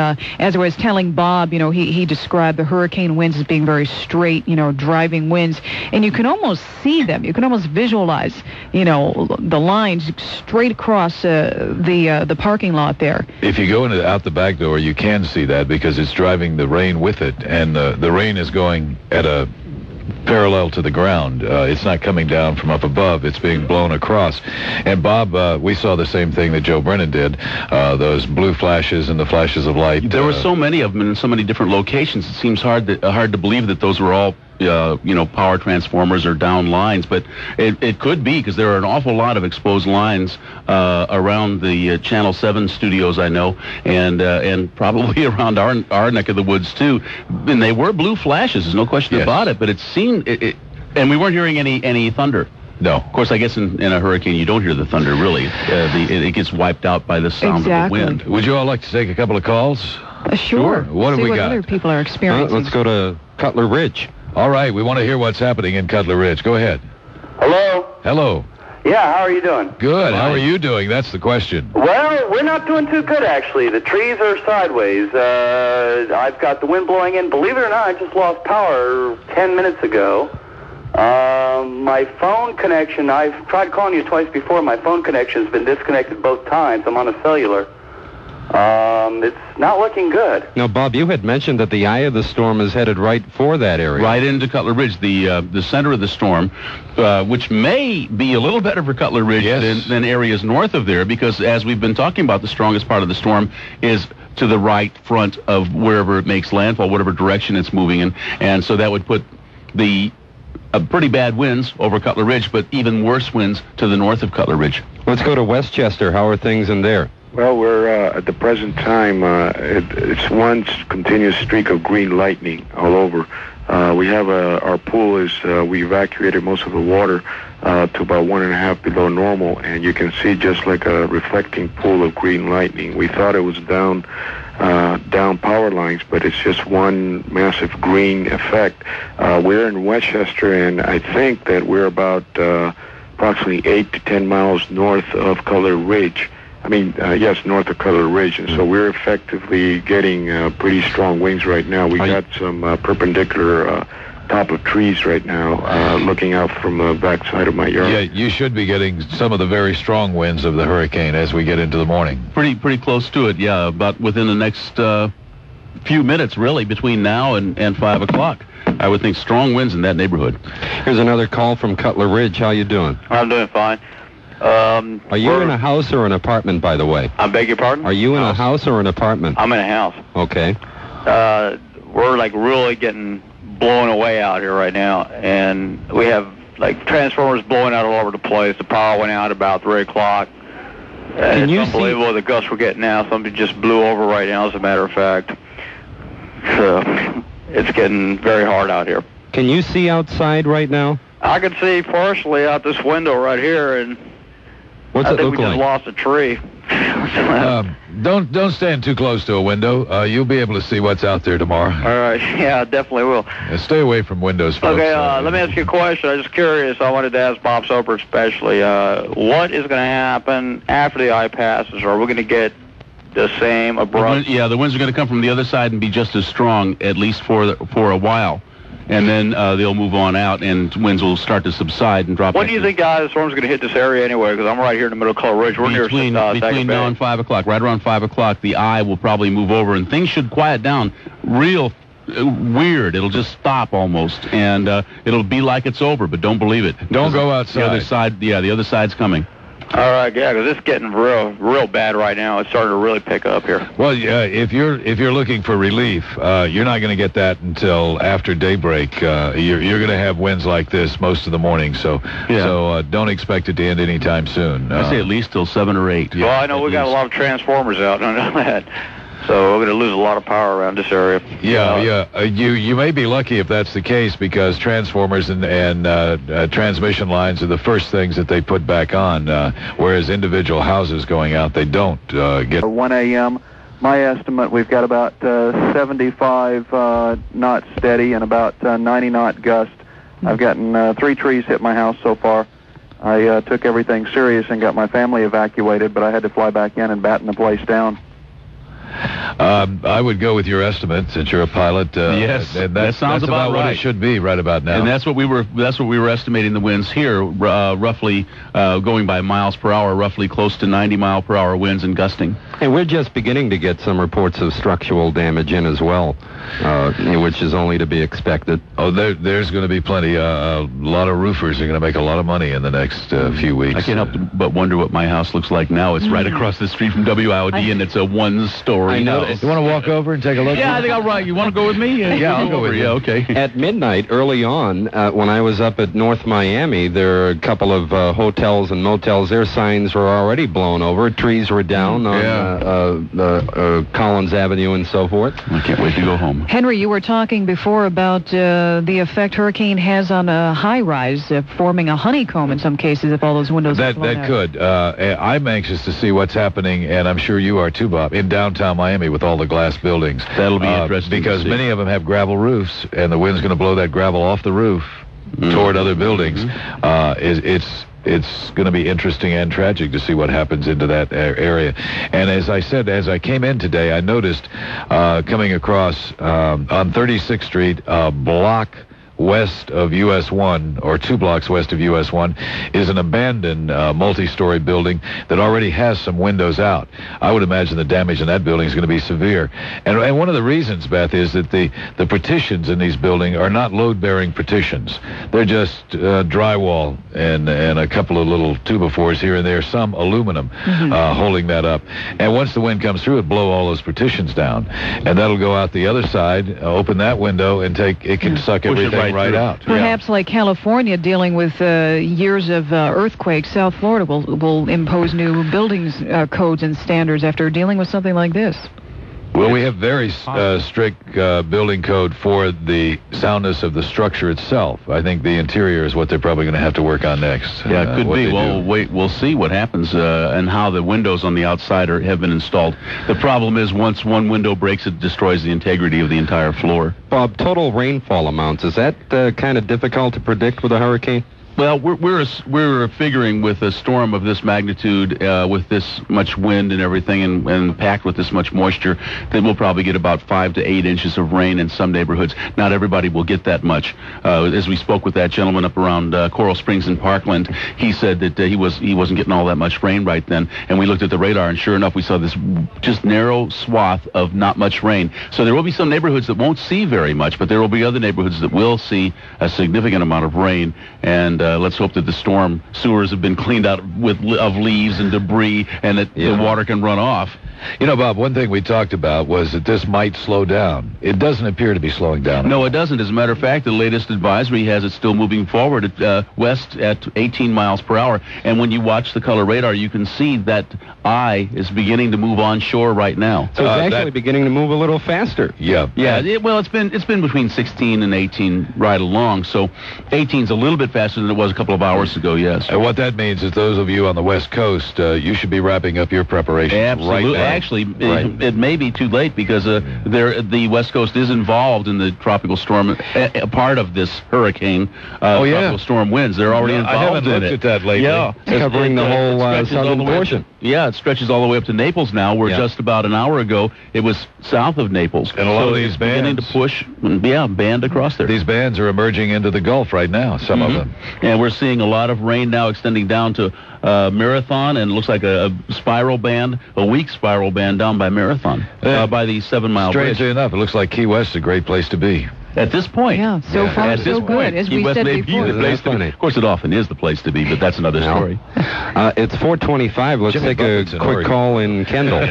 as I was telling Bob, you know, he described the hurricane winds as being very straight, you know, driving winds. And you can almost see them. You can almost visualize, you know, the lines straight across the parking lot there. If you go out the back door, you can see that because it's driving the rain with it. And the rain is going at a parallel to the ground. It's not coming down from up above. It's being blown across. And Bob, we saw the same thing that Joe Brennan did. Those blue flashes and the flashes of light. There were so many of them in so many different locations. It seems hard to believe that those were all power transformers or down lines, but it could be, because there are an awful lot of exposed lines around the Channel 7 studios, I know, and probably around our neck of the woods too. And they were blue flashes, there's no question about it. But it seemed, and we weren't hearing any thunder. No. Of course, I guess in a hurricane you don't hear the thunder really. It gets wiped out by the sound of the wind. Would you all like to take a couple of calls? Sure. What do we got? Other people are experiencing. Let's go to Cutler Ridge. All right, we want to hear what's happening in Cutler Ridge. Go ahead. Hello? Hello. Yeah, how are you doing? Good. How are you doing? That's the question. Well, we're not doing too good, actually. The trees are sideways. I've got the wind blowing in. Believe it or not, I just lost power 10 minutes ago. My phone connection, I've tried calling you twice before. My phone connection's been disconnected both times. I'm on a cellular. It's not looking good. Now, Bob, you had mentioned that the eye of the storm is headed right for that area. Right into Cutler Ridge, the center of the storm, which may be a little better for Cutler Ridge than areas north of there, because as we've been talking about, the strongest part of the storm is to the right front of wherever it makes landfall, whatever direction it's moving in. And so that would put the pretty bad winds over Cutler Ridge, but even worse winds to the north of Cutler Ridge. Let's go to Westchester. How are things in there? Well, we're at the present time, it's one continuous streak of green lightning all over. We have our pool is, we evacuated most of the water to about 1.5 below normal, and you can see just like a reflecting pool of green lightning. We thought it was down power lines, but it's just one massive green effect. We're in Westchester, and I think that we're about approximately 8 to 10 miles north of Cutler Ridge. Yes, north of Cutler Ridge, and so we're effectively getting pretty strong winds right now. We got some perpendicular top of trees right now, looking out from the backside of my yard. Yeah, you should be getting some of the very strong winds of the hurricane as we get into the morning. Pretty close to it, yeah, about within the next few minutes, really, between now and 5 o'clock. I would think strong winds in that neighborhood. Here's another call from Cutler Ridge. How you doing? I'm doing fine. Are you in a house or an apartment, by the way? I beg your pardon? Are you in a house or an apartment? I'm in a house. Okay. We're like really getting blown away out here right now, and we have like transformers blowing out all over the place. The power went out about 3 o'clock. And it's unbelievable the gusts we're getting now. Something just blew over right now, as a matter of fact. So it's getting very hard out here. Can you see outside right now? I can see partially out this window right here, and What's I it think look we just like? lost a tree. Don't stand too close to a window. You'll be able to see what's out there tomorrow. All right, yeah, I definitely will. Stay away from windows, folks. Okay, let me ask you a question. I'm just curious. I wanted to ask Bob Soper especially. What is going to happen after the eye passes? Are we going to get the same abrupt? The winds are going to come from the other side and be just as strong, at least for a while. And then they'll move on out, and winds will start to subside and drop. When do you think the storm's going to hit this area anyway? Because I'm right here in the middle of Cutler Ridge. We're between near now and 5 o'clock. Right around 5 o'clock, the eye will probably move over, and things should quiet down real weird. It'll just stop almost, and it'll be like it's over, but don't believe it. Don't go outside. The other side, the other side's coming. All right, yeah, because it's getting real bad right now. It's starting to really pick up here. Well, if you're looking for relief, you're not going to get that until after daybreak. You're going to have winds like this most of the morning, so don't expect it to end anytime soon. I say at least till 7 or 8. Yeah, well, I know we got a lot of transformers out. I know that. So we're going to lose a lot of power around this area. You may be lucky if that's the case, because transformers and transmission lines are the first things that they put back on, whereas individual houses going out, they don't get. 1 a.m. My estimate, we've got about 75 knots steady and about 90 knot gust. I've gotten 3 trees hit my house so far. I took everything serious and got my family evacuated, but I had to fly back in and batten the place down. I would go with your estimate, since you're a pilot. Yes, and that sounds that's about right. what it should be right about now. And that's what we were estimating the winds here, roughly going by miles per hour, roughly close to 90 mile per hour winds and gusting. And we're just beginning to get some reports of structural damage in as well, which is only to be expected. Oh, there's going to be plenty. A lot of roofers are going to make a lot of money in the next few weeks. I can't help but wonder what my house looks like now. It's right across the street from WIOD, and it's a one-story house. You want to walk over and take a look? Yeah, I think I'll ride. You want to go with me? Yeah, I'll go with you. Yeah, okay. At midnight, early on, when I was up at North Miami, there are a couple of hotels and motels. Their signs were already blown over. Trees were down on Collins Avenue and so forth. I can't wait to go home. Henry, you were talking before about the effect hurricane has on a high-rise, forming a honeycomb in some cases if all those windows are blown out. Could. I'm anxious to see what's happening, and I'm sure you are too, Bob, in downtown Miami with all the glass buildings. That'll be interesting because many of them have gravel roofs, and the wind's going to blow that gravel off the roof toward other buildings. It's going to be interesting and tragic to see what happens into that area. And as I said, as I came in today, I noticed coming across on 36th Street, a block west of US 1, or 2 blocks west of US 1, is an abandoned multi-story building that already has some windows out. I would imagine the damage in that building is going to be severe. And one of the reasons, Beth, is that the partitions in these buildings are not load-bearing partitions. They're just drywall and a couple of little 2x4s here and there, some aluminum holding that up. And once the wind comes through, it blow all those partitions down. And that'll go out the other side, open that window, and it can suck everything right out. Perhaps like California dealing with years of earthquakes, South Florida will impose new buildings codes and standards after dealing with something like this. Well, we have very strict building code for the soundness of the structure itself. I think the interior is what they're probably going to have to work on next. Yeah, it could be. Well, we'll see what happens and how the windows on the outside have been installed. The problem is once one window breaks, it destroys the integrity of the entire floor. Bob, total rainfall amounts, is that kind of difficult to predict with a hurricane? Well, we're figuring with a storm of this magnitude, with this much wind and everything, and packed with this much moisture, that we'll probably get about 5 to 8 inches of rain in some neighborhoods. Not everybody will get that much. As we spoke with that gentleman up around Coral Springs and Parkland, he said that he wasn't getting all that much rain right then. And we looked at the radar, and sure enough, we saw this just narrow swath of not much rain. So there will be some neighborhoods that won't see very much, but there will be other neighborhoods that will see a significant amount of rain. And let's hope that the storm sewers have been cleaned out of leaves and debris, and that the water can run off. You know, Bob, one thing we talked about was that this might slow down. It doesn't appear to be slowing down. No, it doesn't. As a matter of fact, the latest advisory has it still moving forward west at 18 miles per hour. And when you watch the color radar, you can see that eye is beginning to move onshore right now. So it's actually beginning to move a little faster. Yeah. It's been between 16 and 18 right along. So 18's a little bit faster than it was a couple of hours ago, yes. And what that means is those of you on the West Coast, you should be wrapping up your preparations right now. Actually, it may be too late because the West Coast is involved in the tropical storm, a part of this hurricane. Tropical storm winds. They're already involved in it. I haven't looked at that lately. Yeah. Covering the whole southern portion. It stretches all the way up to Naples now, where just about an hour ago it was south of Naples. And a lot of these bands beginning to push, band across there. These bands are emerging into the Gulf right now, some of them. And we're seeing a lot of rain now extending down to Marathon, and it looks like a spiral band, a weak spiral band down by Marathon, by the 7 Mile Bridge. Strangely enough, it looks like Key West is a great place to be. At this point. Yeah, so far so good, as we said before. Of course, it often is the place to be, but that's another story. It's 4:25. Let's take a quick call in Kendall.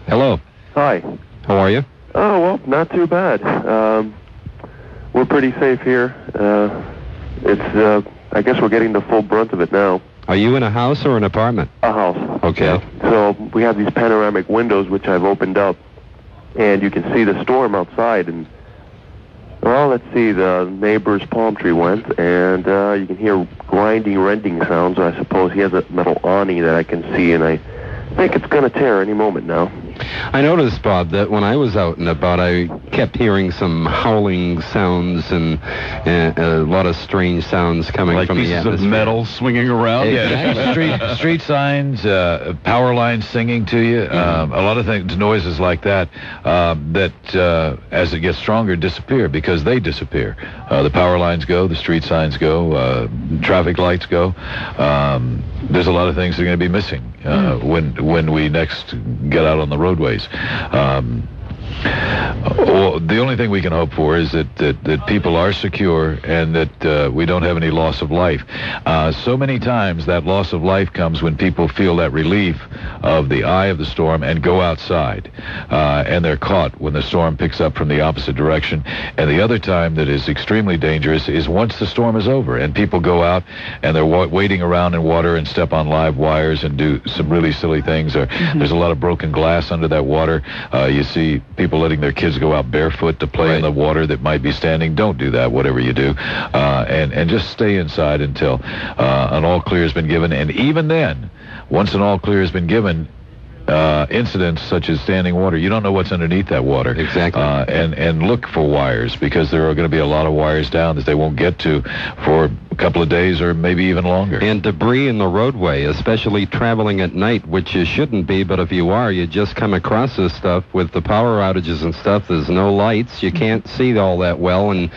Hello. Hi. How are you? Oh, well, not too bad. We're pretty safe here. I guess we're getting the full brunt of it now. Are you in a house or an apartment? A house. Okay. So we have these panoramic windows, which I've opened up, and you can see the storm outside. And, well, let's see, the neighbor's palm tree went, and you can hear grinding, rending sounds. I suppose he has a metal awning that I can see, and I think it's going to tear any moment now. I noticed, Bob, that when I was out and about, I kept hearing some howling sounds and a lot of strange sounds coming from the atmosphere. Like pieces of metal swinging around? Yeah, street signs, power lines singing to you, a lot of things, noises like that, as it gets stronger, disappear because they disappear. The power lines go, the street signs go, traffic lights go. There's a lot of things that are going to be missing when we next get out on the roadways. The only thing we can hope for is that people are secure and that we don't have any loss of life. So many times that loss of life comes when people feel that relief of the eye of the storm and go outside, and they're caught when the storm picks up from the opposite direction. And the other time that is extremely dangerous is once the storm is over and people go out and they're wading around in water and step on live wires and do some really silly things. Or there's a lot of broken glass under that water. You see people letting their kids go out barefoot to play in the water that might be standing. Don't do that, whatever you do. And just stay inside until an all clear has been given. And even then, once an all clear has been given, incidents such as standing water, you don't know what's underneath that water. Exactly. And look for wires, because there are going to be a lot of wires down that they won't get to for a couple of days or maybe even longer. And debris in the roadway, especially traveling at night, which you shouldn't be, but if you are, you just come across this stuff with the power outages and stuff. There's no lights. You can't see all that well, and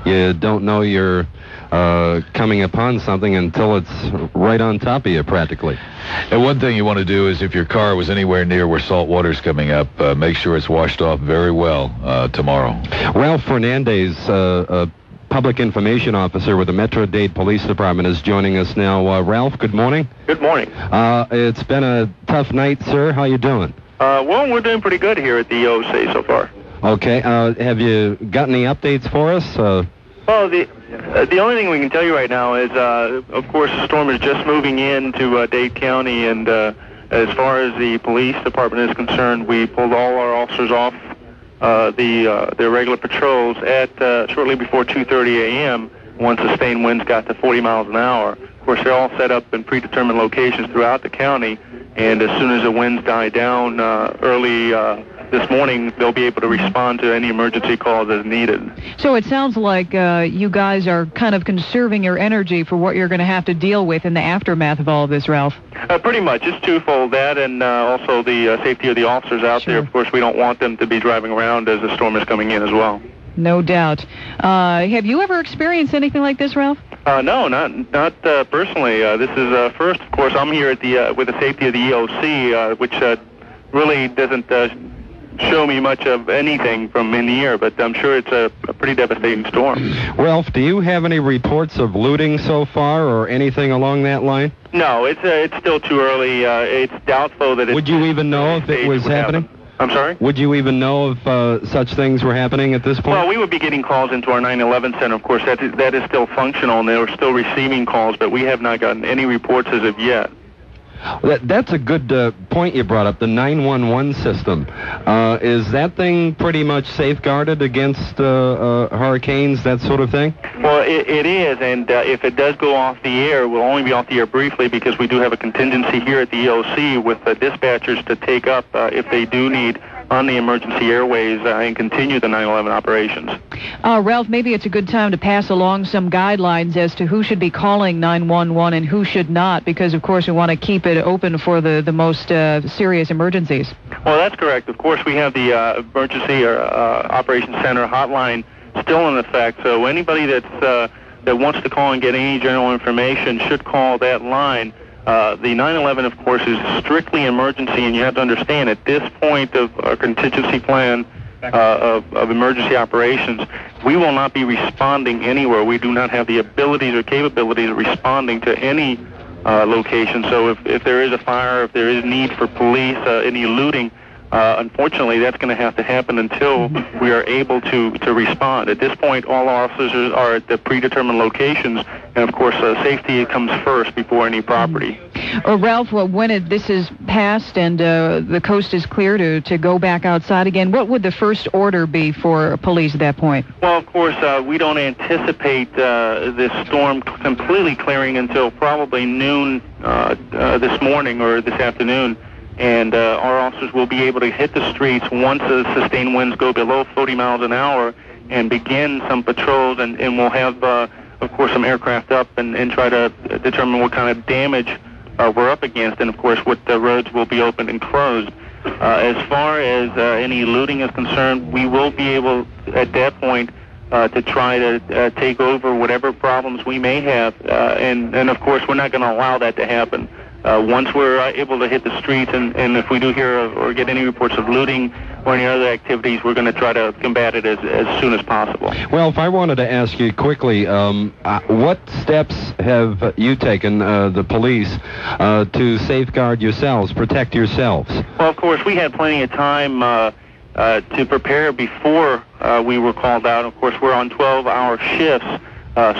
you don't know you're coming upon something until it's right on top of you, practically. And one thing you want to do is if your car was anywhere near where salt water's coming up, make sure it's washed off very well tomorrow. Ralph Fernandez, Public Information Officer with the Metro-Dade Police Department, is joining us now. Ralph, good morning. Good morning. It's been a tough night, sir. How you doing? Well, we're doing pretty good here at the OC so far. Okay. Have you got any updates for us? Well, The only thing we can tell you right now is, of course, the storm is just moving into Dade County, and as far as the police department is concerned, we pulled all our officers off their regular patrols at shortly before 2:30 a.m. once sustained winds got to 40 miles an hour. Of course, they're all set up in predetermined locations throughout the county, and as soon as the winds die down early this morning, they'll be able to respond to any emergency calls as needed. So it sounds like you guys are kind of conserving your energy for what you're going to have to deal with in the aftermath of all of this, Ralph. Pretty much. It's twofold, that and also the safety of the officers out there. Of course, we don't want them to be driving around as the storm is coming in as well. No doubt. Have you ever experienced anything like this, Ralph? No, not personally. This is first. Of course, I'm here at with the safety of the EOC, which really doesn't show me much of anything from in the air, but I'm sure it's a pretty devastating storm. Ralph, do you have any reports of looting so far or anything along that line? No, it's still too early. It's doubtful that it... Would you even know if it was happening? I'm sorry? Would you even know if such things were happening at this point? Well, we would be getting calls into our 9/11 center. Of course, that is still functional, and they were still receiving calls, but we have not gotten any reports as of yet. That's a good point you brought up, the 911 system. Is that thing pretty much safeguarded against hurricanes, that sort of thing? Well, it is, and if it does go off the air, we'll only be off the air briefly because we do have a contingency here at the EOC with the dispatchers to take up if they do need on the emergency airways and continue the 9/11 operations. Ralph, maybe it's a good time to pass along some guidelines as to who should be calling 911 and who should not, because, of course, we want to keep it open for the most serious emergencies. Well, that's correct. Of course, we have the Emergency Operations Center hotline still in effect, so anybody that wants to call and get any general information should call that line. The 9/11, of course, is strictly emergency, and you have to understand at this point of our contingency plan of emergency operations, we will not be responding anywhere. We do not have the abilities or capabilities of responding to any location. So if there is a fire, if there is need for police, any looting, unfortunately, that's going to have to happen until we are able to respond. At this point, all officers are at the predetermined locations, and of course, safety comes first before any property. Ralph, when this is passed and the coast is clear to go back outside again, what would the first order be for police at that point? Well, of course, we don't anticipate this storm completely clearing until probably noon this morning or this afternoon. And our officers will be able to hit the streets once the sustained winds go below 40 miles an hour and begin some patrols, and we'll have, of course, some aircraft up and try to determine what kind of damage we're up against, and, of course, what the roads will be opened and closed. As far as any looting is concerned, we will be able, at that point, to try to take over whatever problems we may have, and, of course, we're not going to allow that to happen. Once we're able to hit the streets, and if we do hear or get any reports of looting or any other activities, we're going to try to combat it as soon as possible. Well, if I wanted to ask you quickly, what steps have you taken, the police, to safeguard yourselves, protect yourselves? Well, of course, we had plenty of time to prepare before we were called out. Of course, we're on 12-hour shifts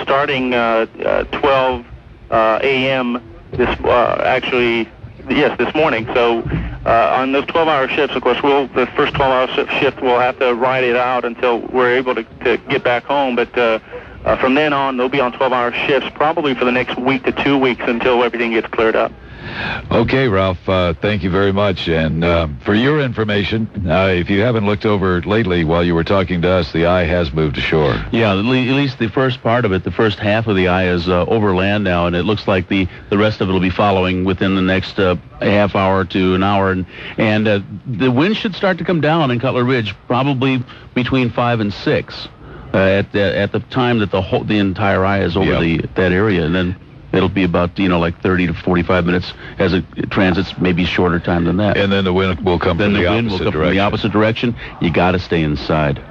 starting 12 a.m. this morning. So on those 12-hour shifts, of course, the first 12-hour shift we'll have to ride it out until we're able to get back home. But from then on, they'll be on 12-hour shifts probably for the next week to 2 weeks until everything gets cleared up. Okay, Ralph, thank you very much. And for your information, if you haven't looked over lately while you were talking to us, the eye has moved ashore. Yeah, at least the first part of it, the first half of the eye is over land now, and it looks like the rest of it will be following within the next half hour to an hour. And the wind should start to come down in Cutler Ridge probably between 5 and 6 at the time that the entire eye is over that area. And then it'll be about, like 30 to 45 minutes as it transits, maybe shorter time than that. And then the wind will come from the opposite direction. You got to stay inside.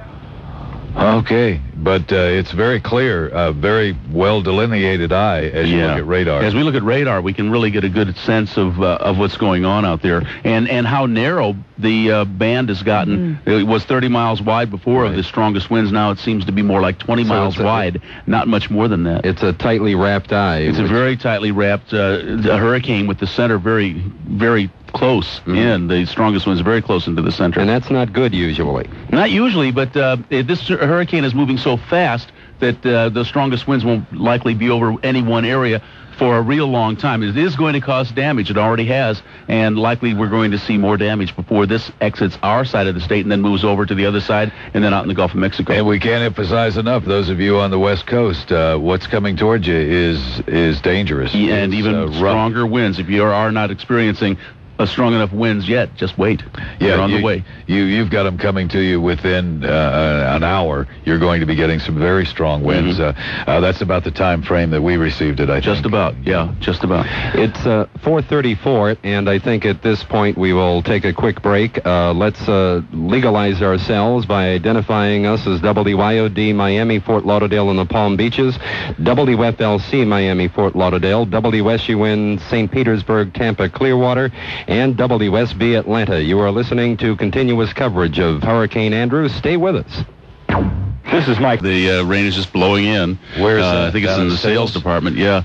Okay, but it's very clear, very well delineated eye as you look at radar. As we look at radar, we can really get a good sense of what's going on out there, and how narrow the band has gotten. It was 30 miles wide before of the strongest winds. Now it seems to be more like 20 miles wide, not much more than that. It's a tightly wrapped eye. It's a very tightly wrapped hurricane with the center very, very close in. The strongest winds very close into the center. And that's not good usually. Not usually, but this hurricane is moving so fast that the strongest winds won't likely be over any one area for a real long time. It is going to cause damage. It already has, and likely we're going to see more damage before this exits our side of the state and then moves over to the other side and then out in the Gulf of Mexico. And we can't emphasize enough, those of you on the West Coast, what's coming towards you is dangerous. And even stronger winds. If you are not experiencing strong enough winds yet, just wait. They're on the way. You've got them coming to you within an hour. You're going to be getting some very strong winds. That's about the time frame that we received it, I think. Just about, just about. It's 4:34, and I think at this point we will take a quick break. Let's legalize ourselves by identifying us as WIOD Miami, Fort Lauderdale, and the Palm Beaches, WFLC Miami, Fort Lauderdale, WSUN St. Petersburg, Tampa, Clearwater, and WSB Atlanta. You are listening to continuous coverage of Hurricane Andrew. Stay with us. This is Mike. The rain is just blowing in. Where is that? I think it's in the sales department. Yeah.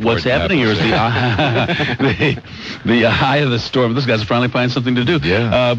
What's happening here is the eye of the storm. This guy's finally finding something to do. Yeah.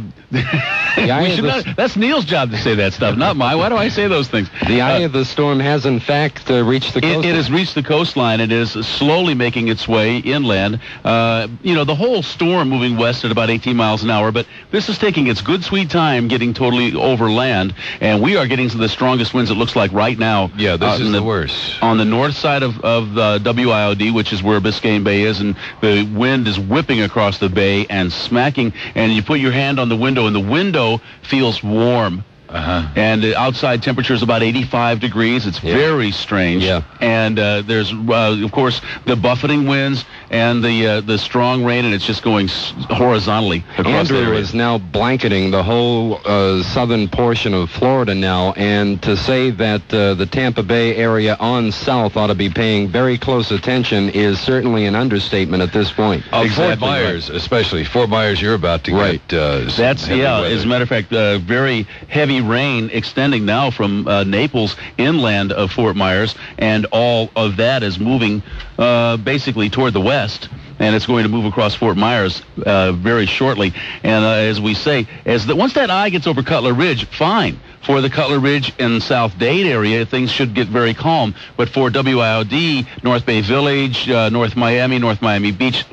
That's Neil's job to say that stuff, not mine. Why do I say those things? The eye of the storm has, in fact, reached the coastline. It has reached the coastline. It is slowly making its way inland. The whole storm moving west at about 18 miles an hour, but this is taking its good, sweet time getting totally over land, and we are getting to the strongest winds, it looks like, right now. Yeah, this is the worst. On the north side of WIOD, which is where Biscayne Bay is, and the wind is whipping across the bay and smacking, and you put your hand on the window, and the window feels warm. And the outside temperature is about 85 degrees. It's very strange. And there's, of course, the buffeting winds and the strong rain, and it's just going horizontally across the area. Andrew is now blanketing the whole southern portion of Florida now, and to say that the Tampa Bay area on south ought to be paying very close attention is certainly an understatement at this point. Fort Myers, especially. Fort Myers, you're about to get That's, as a matter of fact, very heavy rain extending now from Naples inland of Fort Myers, and all of that is moving basically toward the west, and it's going to move across Fort Myers very shortly. And as we say, once that eye gets over Cutler Ridge, fine. For the Cutler Ridge and South Dade area, things should get very calm. But for WIOD, North Bay Village, North Miami Beach,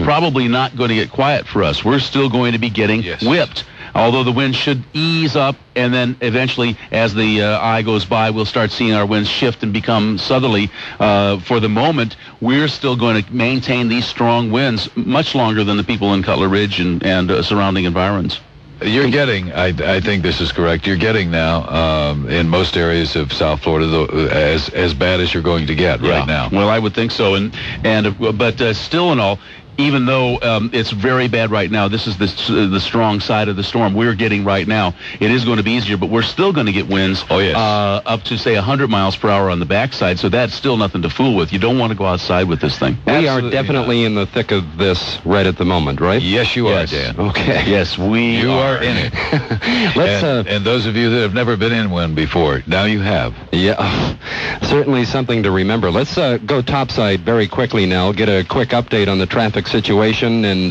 probably not going to get quiet for us. We're still going to be getting whipped. Although the wind should ease up, and then eventually, as the eye goes by, we'll start seeing our winds shift and become southerly. For the moment, we're still going to maintain these strong winds much longer than the people in Cutler Ridge and surrounding environs. You're getting, I think this is correct, you're getting now in most areas of South Florida as bad as you're going to get right now. Well, I would think so, but still in all, even though it's very bad right now, this is the strong side of the storm we're getting right now. It is going to be easier, but we're still going to get winds up to, say, 100 miles per hour on the backside, so that's still nothing to fool with. You don't want to go outside with this thing. We are definitely in the thick of this right at the moment, right? Yes, you are, Dan. Okay. Yes, you are in it. And those of you that have never been in one before, now you have. Yeah, certainly something to remember. Let's go topside very quickly now, get a quick update on the traffic situation, and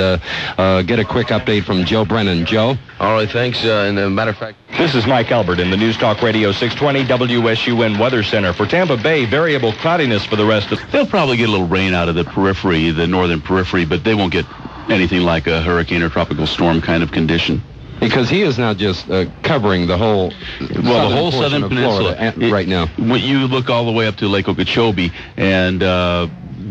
get a quick update from Joe Brennan. Joe? All right, thanks. And a matter of fact, this is Mike Albert in the News Talk Radio 620 WSUN Weather Center. For Tampa Bay, variable cloudiness for the rest of... They'll probably get a little rain out of the periphery, the northern periphery, but they won't get anything like a hurricane or tropical storm kind of condition. Because he is now just covering the whole southern peninsula right now. When you look all the way up to Lake Okeechobee, and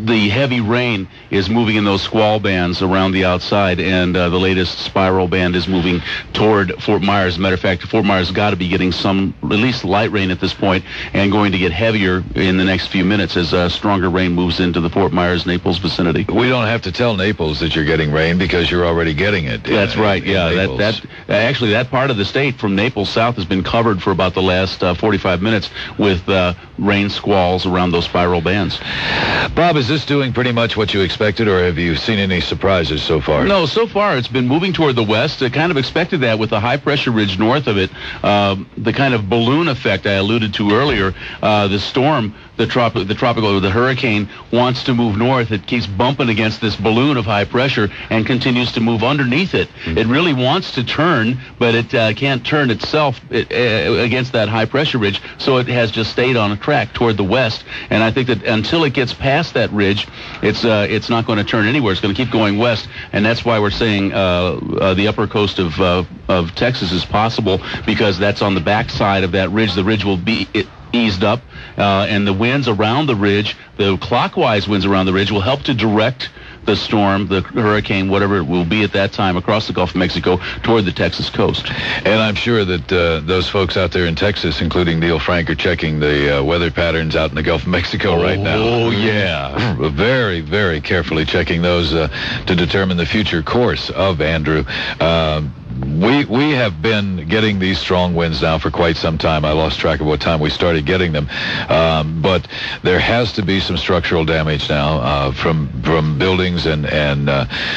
the heavy rain is moving in those squall bands around the outside, and the latest spiral band is moving toward Fort Myers. As a matter of fact, Fort Myers got to be getting some, at least light rain at this point, and going to get heavier in the next few minutes as stronger rain moves into the Fort Myers-Naples vicinity. We don't have to tell Naples that you're getting rain because you're already getting it. That's right. Yeah, actually that part of the state from Naples south has been covered for about the last 45 minutes with rain squalls around those spiral bands. Bob, is this doing pretty much what you expected, or have you seen any surprises so far? No, so far it's been moving toward the west. I kind of expected that with the high-pressure ridge north of it. The kind of balloon effect I alluded to earlier, the storm, the hurricane wants to move north. It keeps bumping against this balloon of high pressure and continues to move underneath it. It really wants to turn, but it can't turn itself against that high-pressure ridge, so it has just stayed on a track toward the west. And I think that until it gets past that ridge, it's not going to turn anywhere. It's going to keep going west, and that's why we're saying the upper coast of Texas is possible, because that's on the backside of that ridge. The ridge will be eased up, and the winds around the ridge, the clockwise winds around the ridge, will help to direct the storm, the hurricane, whatever it will be at that time, across the Gulf of Mexico toward the Texas coast. And I'm sure that those folks out there in Texas, including Neil Frank, are checking the weather patterns out in the Gulf of Mexico right now. Oh, yeah. Very, very carefully checking those to determine the future course of Andrew. We have been getting these strong winds now for quite some time. I lost track of what time we started getting them. But there has to be some structural damage now from buildings and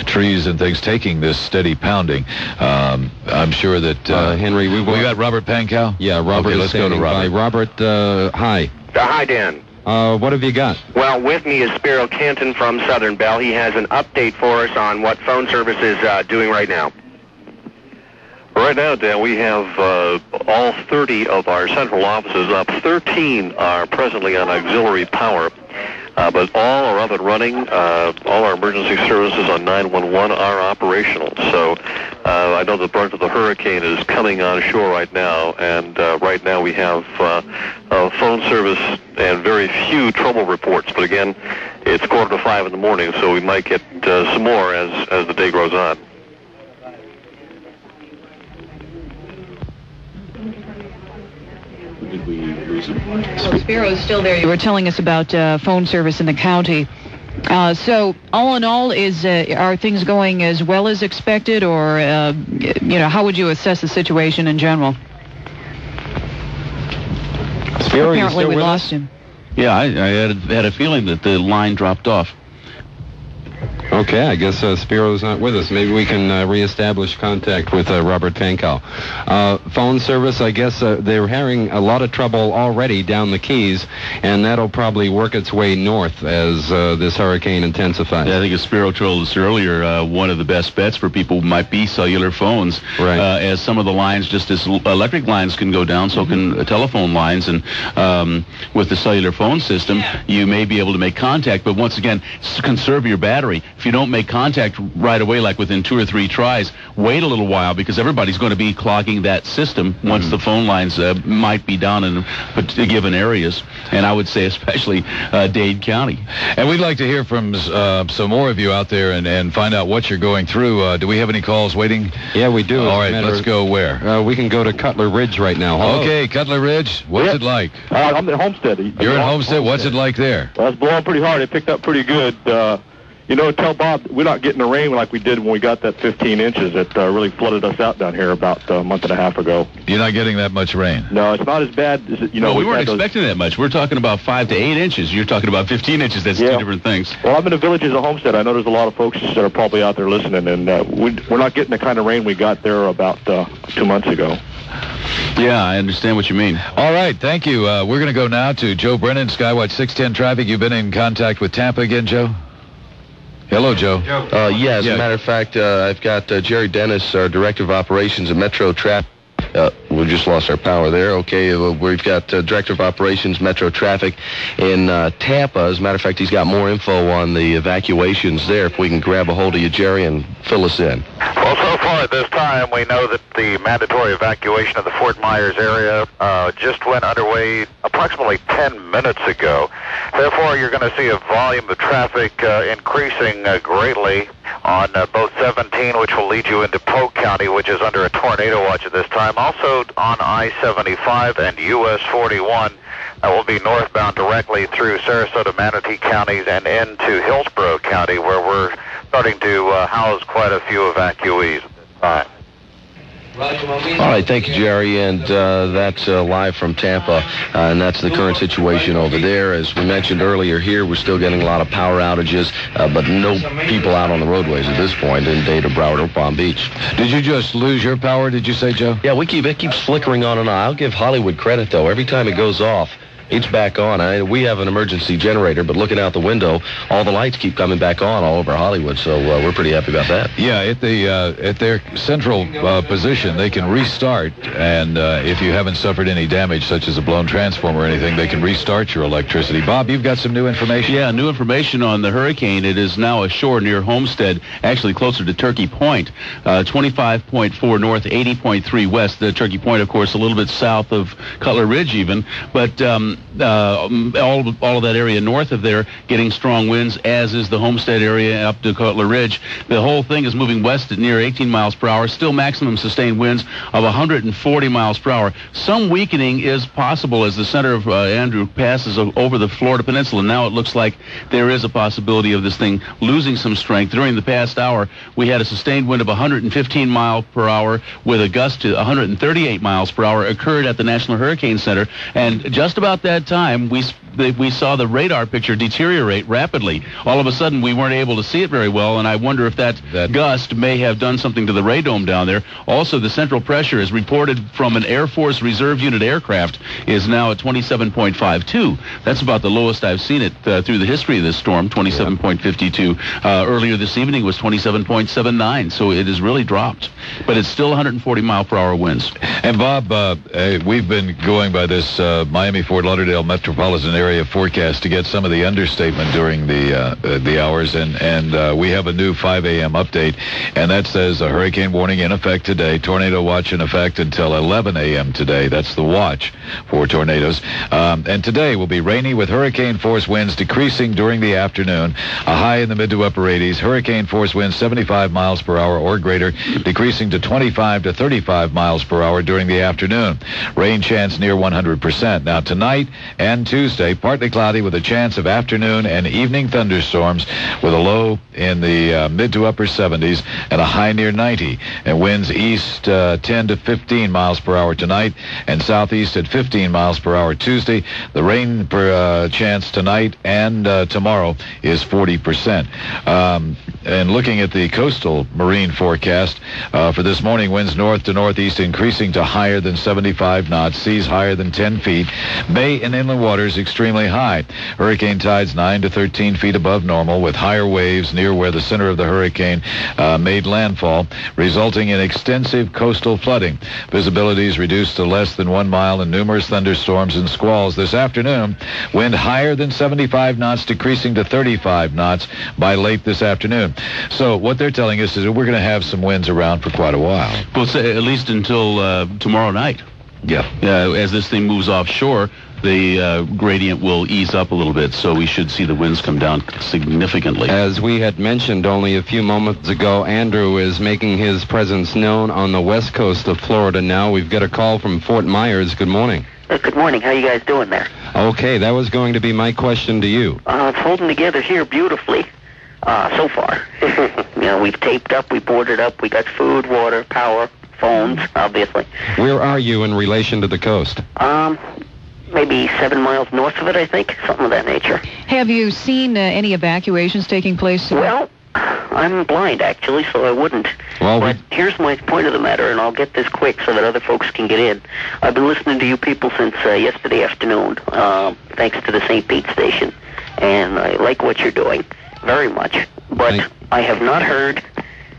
trees and things taking this steady pounding. I'm sure that... Henry, we got Robert Pankow? Yeah, Robert. Okay, let's go to Robert. Robert, hi. Hi, Dan. What have you got? Well, with me is Spiro Canton from Southern Bell. He has an update for us on what phone service is doing right now. Right now, Dan, we have all 30 of our central offices up. 13 are presently on auxiliary power, but all are up and running. All our emergency services on 911 are operational. So I know the brunt of the hurricane is coming on shore right now, and right now we have phone service and very few trouble reports. But again, it's 4:45 in the morning, so we might get some more as the day grows on. Did we lose him? Well, Spiro's still there. You were telling us about phone service in the county. So, all in all, are things going as well as expected, or how would you assess the situation in general? Spiro, apparently we lost him. Yeah, I had a feeling that the line dropped off. Okay, I guess Spiro's not with us. Maybe we can reestablish contact with Robert Pankow. Phone service, I guess they're having a lot of trouble already down the Keys, and that'll probably work its way north as this hurricane intensifies. Yeah, I think as Spiro told us earlier, one of the best bets for people might be cellular phones. Right. As some of the lines, just as electric lines can go down, so can telephone lines. And with the cellular phone system, you may be able to make contact, but once again, conserve your battery. If you don't make contact right away, like within 2 or 3 tries, wait a little while, because everybody's going to be clogging that system once the phone lines might be down in given areas, and I would say especially Dade County. And we'd like to hear from some more of you out there and find out what you're going through. Do we have any calls waiting? Yeah, we do. All right, let's go where? We can go to Cutler Ridge right now. Hello. Okay, Cutler Ridge. What's it like? I'm at Homestead. You're in Homestead. What's it like there? Well, it's blowing pretty hard. It picked up pretty good. Tell Bob we're not getting the rain like we did when we got that 15 inches that really flooded us out down here about a month and a half ago. You're not getting that much rain? No, it's not as bad as it, No, we weren't expecting that much. We're talking about 5 to 8 inches. You're talking about 15 inches. That's 2 different things. Well, I'm in the villages of Homestead. I know there's a lot of folks that are probably out there listening, and we're not getting the kind of rain we got there about 2 months ago. Yeah, I understand what you mean. All right, thank you. We're going to go now to Joe Brennan, Skywatch 610 Traffic. You've been in contact with Tampa again, Joe? Hello, Joe. Yeah, as a matter of fact, I've got Jerry Dennis, our Director of Operations at Metro Traffic, we just lost our power there. Okay, we've got Director of Operations, Metro Traffic in Tampa. As a matter of fact, he's got more info on the evacuations there. If we can grab a hold of you, Jerry, and fill us in. Well, so far at this time, we know that the mandatory evacuation of the Fort Myers area just went underway approximately 10 minutes ago. Therefore, you're going to see a volume of traffic increasing greatly on both 17, which will lead you into Polk County, which is under a tornado watch at this time. Also on I-75 and US 41, that will be northbound directly through Sarasota, Manatee counties and into Hillsborough County, where we're starting to house quite a few evacuees at this time. All right, thank you, Jerry, and that's live from Tampa, and that's the current situation over there. As we mentioned earlier here, we're still getting a lot of power outages, but no people out on the roadways at this point in Dade, Broward, or Palm Beach. Did you just lose your power, did you say, Joe? Yeah, it keeps flickering on and on. I'll give Hollywood credit, though. Every time it goes off, it's back on. We have an emergency generator, but looking out the window, all the lights keep coming back on all over Hollywood, so we're pretty happy about that. Yeah, at their central position, they can restart, and if you haven't suffered any damage, such as a blown transformer or anything, they can restart your electricity. Bob, you've got some new information? Yeah, new information on the hurricane. It is now ashore near Homestead, actually closer to Turkey Point, 25.4 north, 80.3 west. The Turkey Point, of course, a little bit south of Cutler Ridge even, but all of that area north of there getting strong winds, as is the Homestead area up to Cutler Ridge. The whole thing is moving west at near 18 miles per hour, still maximum sustained winds of 140 miles per hour. Some weakening is possible as the center of Andrew passes over the Florida Peninsula. Now it looks like there is a possibility of this thing losing some strength. During the past hour, we had a sustained wind of 115 miles per hour with a gust to 138 miles per hour occurred at the National Hurricane Center, and just about that time we saw the radar picture deteriorate rapidly. All of a sudden, we weren't able to see it very well, and I wonder if that gust may have done something to the radome down there. Also, the central pressure, is reported from an Air Force Reserve Unit aircraft, is now at 27.52. That's about the lowest I've seen it through the history of this storm, 27.52. Earlier this evening was 27.79, so it has really dropped. But it's still 140 mile per hour winds. And Bob, we've been going by this Miami-Fort Lauderdale metropolitan area forecast to get some of the understatement during the hours, and we have a new 5 a.m. update, and that says a hurricane warning in effect today, tornado watch in effect until 11 a.m. today. That's the watch for tornadoes. And today will be rainy with hurricane force winds decreasing during the afternoon, a high in the mid to upper 80s, hurricane force winds 75 miles per hour or greater, decreasing to 25 to 35 miles per hour during the afternoon. Rain chance near 100%. Now tonight and Tuesday, partly cloudy with a chance of afternoon and evening thunderstorms with a low in the mid to upper 70s and a high near 90. And winds east 10 to 15 miles per hour tonight and southeast at 15 miles per hour Tuesday. The rain chance tonight and tomorrow is 40%. And looking at the coastal marine forecast for this morning, winds north to northeast increasing to higher than 75 knots, seas higher than 10 feet, bay and inland waters extremely high. Hurricane tides 9 to 13 feet above normal, with higher waves near where the center of the hurricane made landfall, resulting in extensive coastal flooding. Visibility is reduced to less than 1 mile and numerous thunderstorms and squalls this afternoon. Wind higher than 75 knots, decreasing to 35 knots by late this afternoon. So what they're telling us is that we're going to have some winds around for quite a while. Well, say at least until tomorrow night. Yeah. As this thing moves offshore, the gradient will ease up a little bit, so we should see the winds come down significantly. As we had mentioned only a few moments ago, Andrew is making his presence known on the west coast of Florida now. We've got a call from Fort Myers. Good morning. Good morning. How you guys doing there? Okay, that was going to be my question to you. It's holding together here beautifully so far. We've taped up, we boarded up, we got food, water, power, phones, obviously. Where are you in relation to the coast? Maybe 7 miles north of it, I think, something of that nature. Have you seen any evacuations taking place? Well, I'm blind, actually, so I wouldn't. Well, but here's my point of the matter, and I'll get this quick so that other folks can get in. I've been listening to you people since yesterday afternoon, thanks to the St. Pete station, and I like what you're doing very much. But I have not heard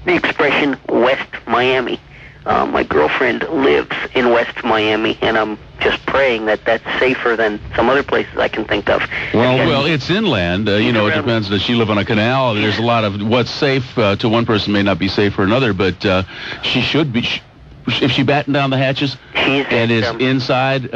the expression West Miami. My girlfriend lives in West Miami, and I'm just praying that that's safer than some other places I can think of. Well, it's inland. You know, it depends. Does she live on a canal? There's a lot of what's safe to one person may not be safe for another, but she should be. If she battened down the hatches and is inside,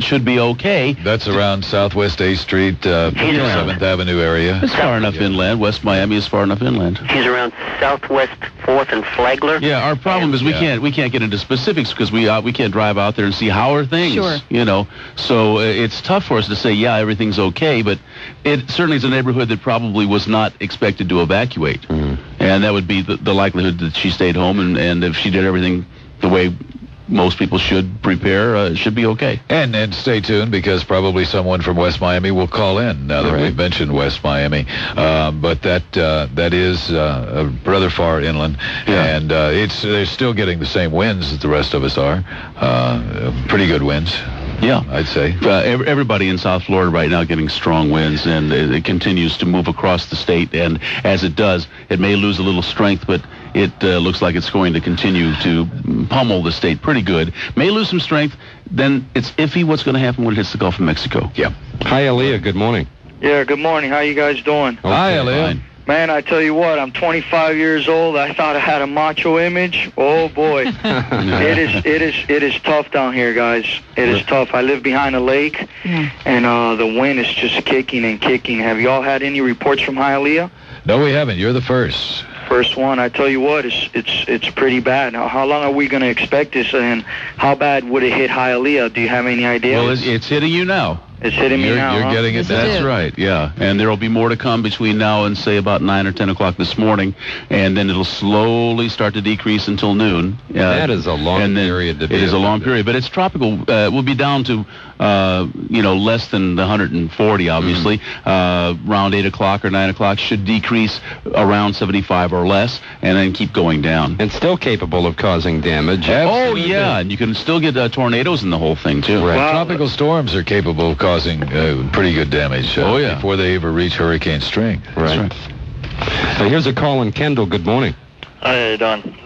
should be okay. That's around Southwest 8th Street, 7th Avenue area. It's far enough inland. West Miami is far enough inland. She's around Southwest 4th and Flagler. Yeah, our problem is we can't get into specifics because we can't drive out there and see how are things. Sure. You know, so it's tough for us to say everything's okay, but it certainly is a neighborhood that probably was not expected to evacuate, and that would be the likelihood that she stayed home, and if she did everything the way most people should prepare, it should be okay. And stay tuned, because probably someone from West Miami will call in now that we've mentioned West Miami. But that is rather far inland, and they're still getting the same winds that the rest of us are. Pretty good winds. Yeah, I'd say. Everybody in South Florida right now getting strong winds, and it continues to move across the state. And as it does, it may lose a little strength, but it looks like it's going to continue to pummel the state pretty good. May lose some strength. Then it's iffy what's going to happen when it hits the Gulf of Mexico. Yeah. Hi, Aaliyah. Good morning. Yeah, good morning. How you guys doing? Okay, hi, Aaliyah. Man, I tell you what, I'm 25 years old. I thought I had a macho image. Oh boy, it is tough down here, guys. It is tough. I live behind a lake, and the wind is just kicking and kicking. Have y'all had any reports from Hialeah? No, we haven't. You're the first. First one. I tell you what, it's pretty bad. Now, how long are we going to expect this, and how bad would it hit Hialeah? Do you have any idea? Well, it's hitting you now. It's hitting me now. You're getting it. That's right. Yeah, and there will be more to come between now and say about 9 or 10 o'clock this morning, and then it'll slowly start to decrease until noon. That is a long period. It is a long period, but it's tropical. We'll be down to less than the 140, obviously. Around 8 o'clock or 9 o'clock should decrease around 75 or less, and then keep going down. And still capable of causing damage. Absolutely. Oh yeah, and you can still get tornadoes in the whole thing too. Right. Wow. Tropical storms are capable of causing pretty good damage before they ever reach hurricane strength. Right. So here's a call in Kendall. Good morning. Hi, how you doing?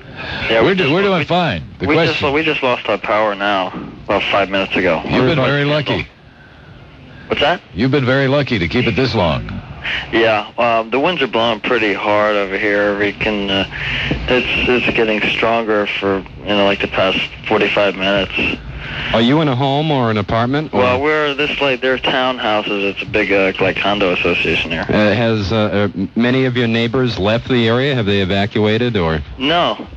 Yeah, we're doing fine. We just lost our power now, about 5 minutes ago. You've been very lucky. What's that? You've been very lucky to keep it this long. Yeah, the winds are blowing pretty hard over here. We can, it's getting stronger for like the past 45 minutes. Are you in a home or an apartment? Well, they're townhouses. It's a big condo association here. Has many of your neighbors left the area? Have they evacuated or? No.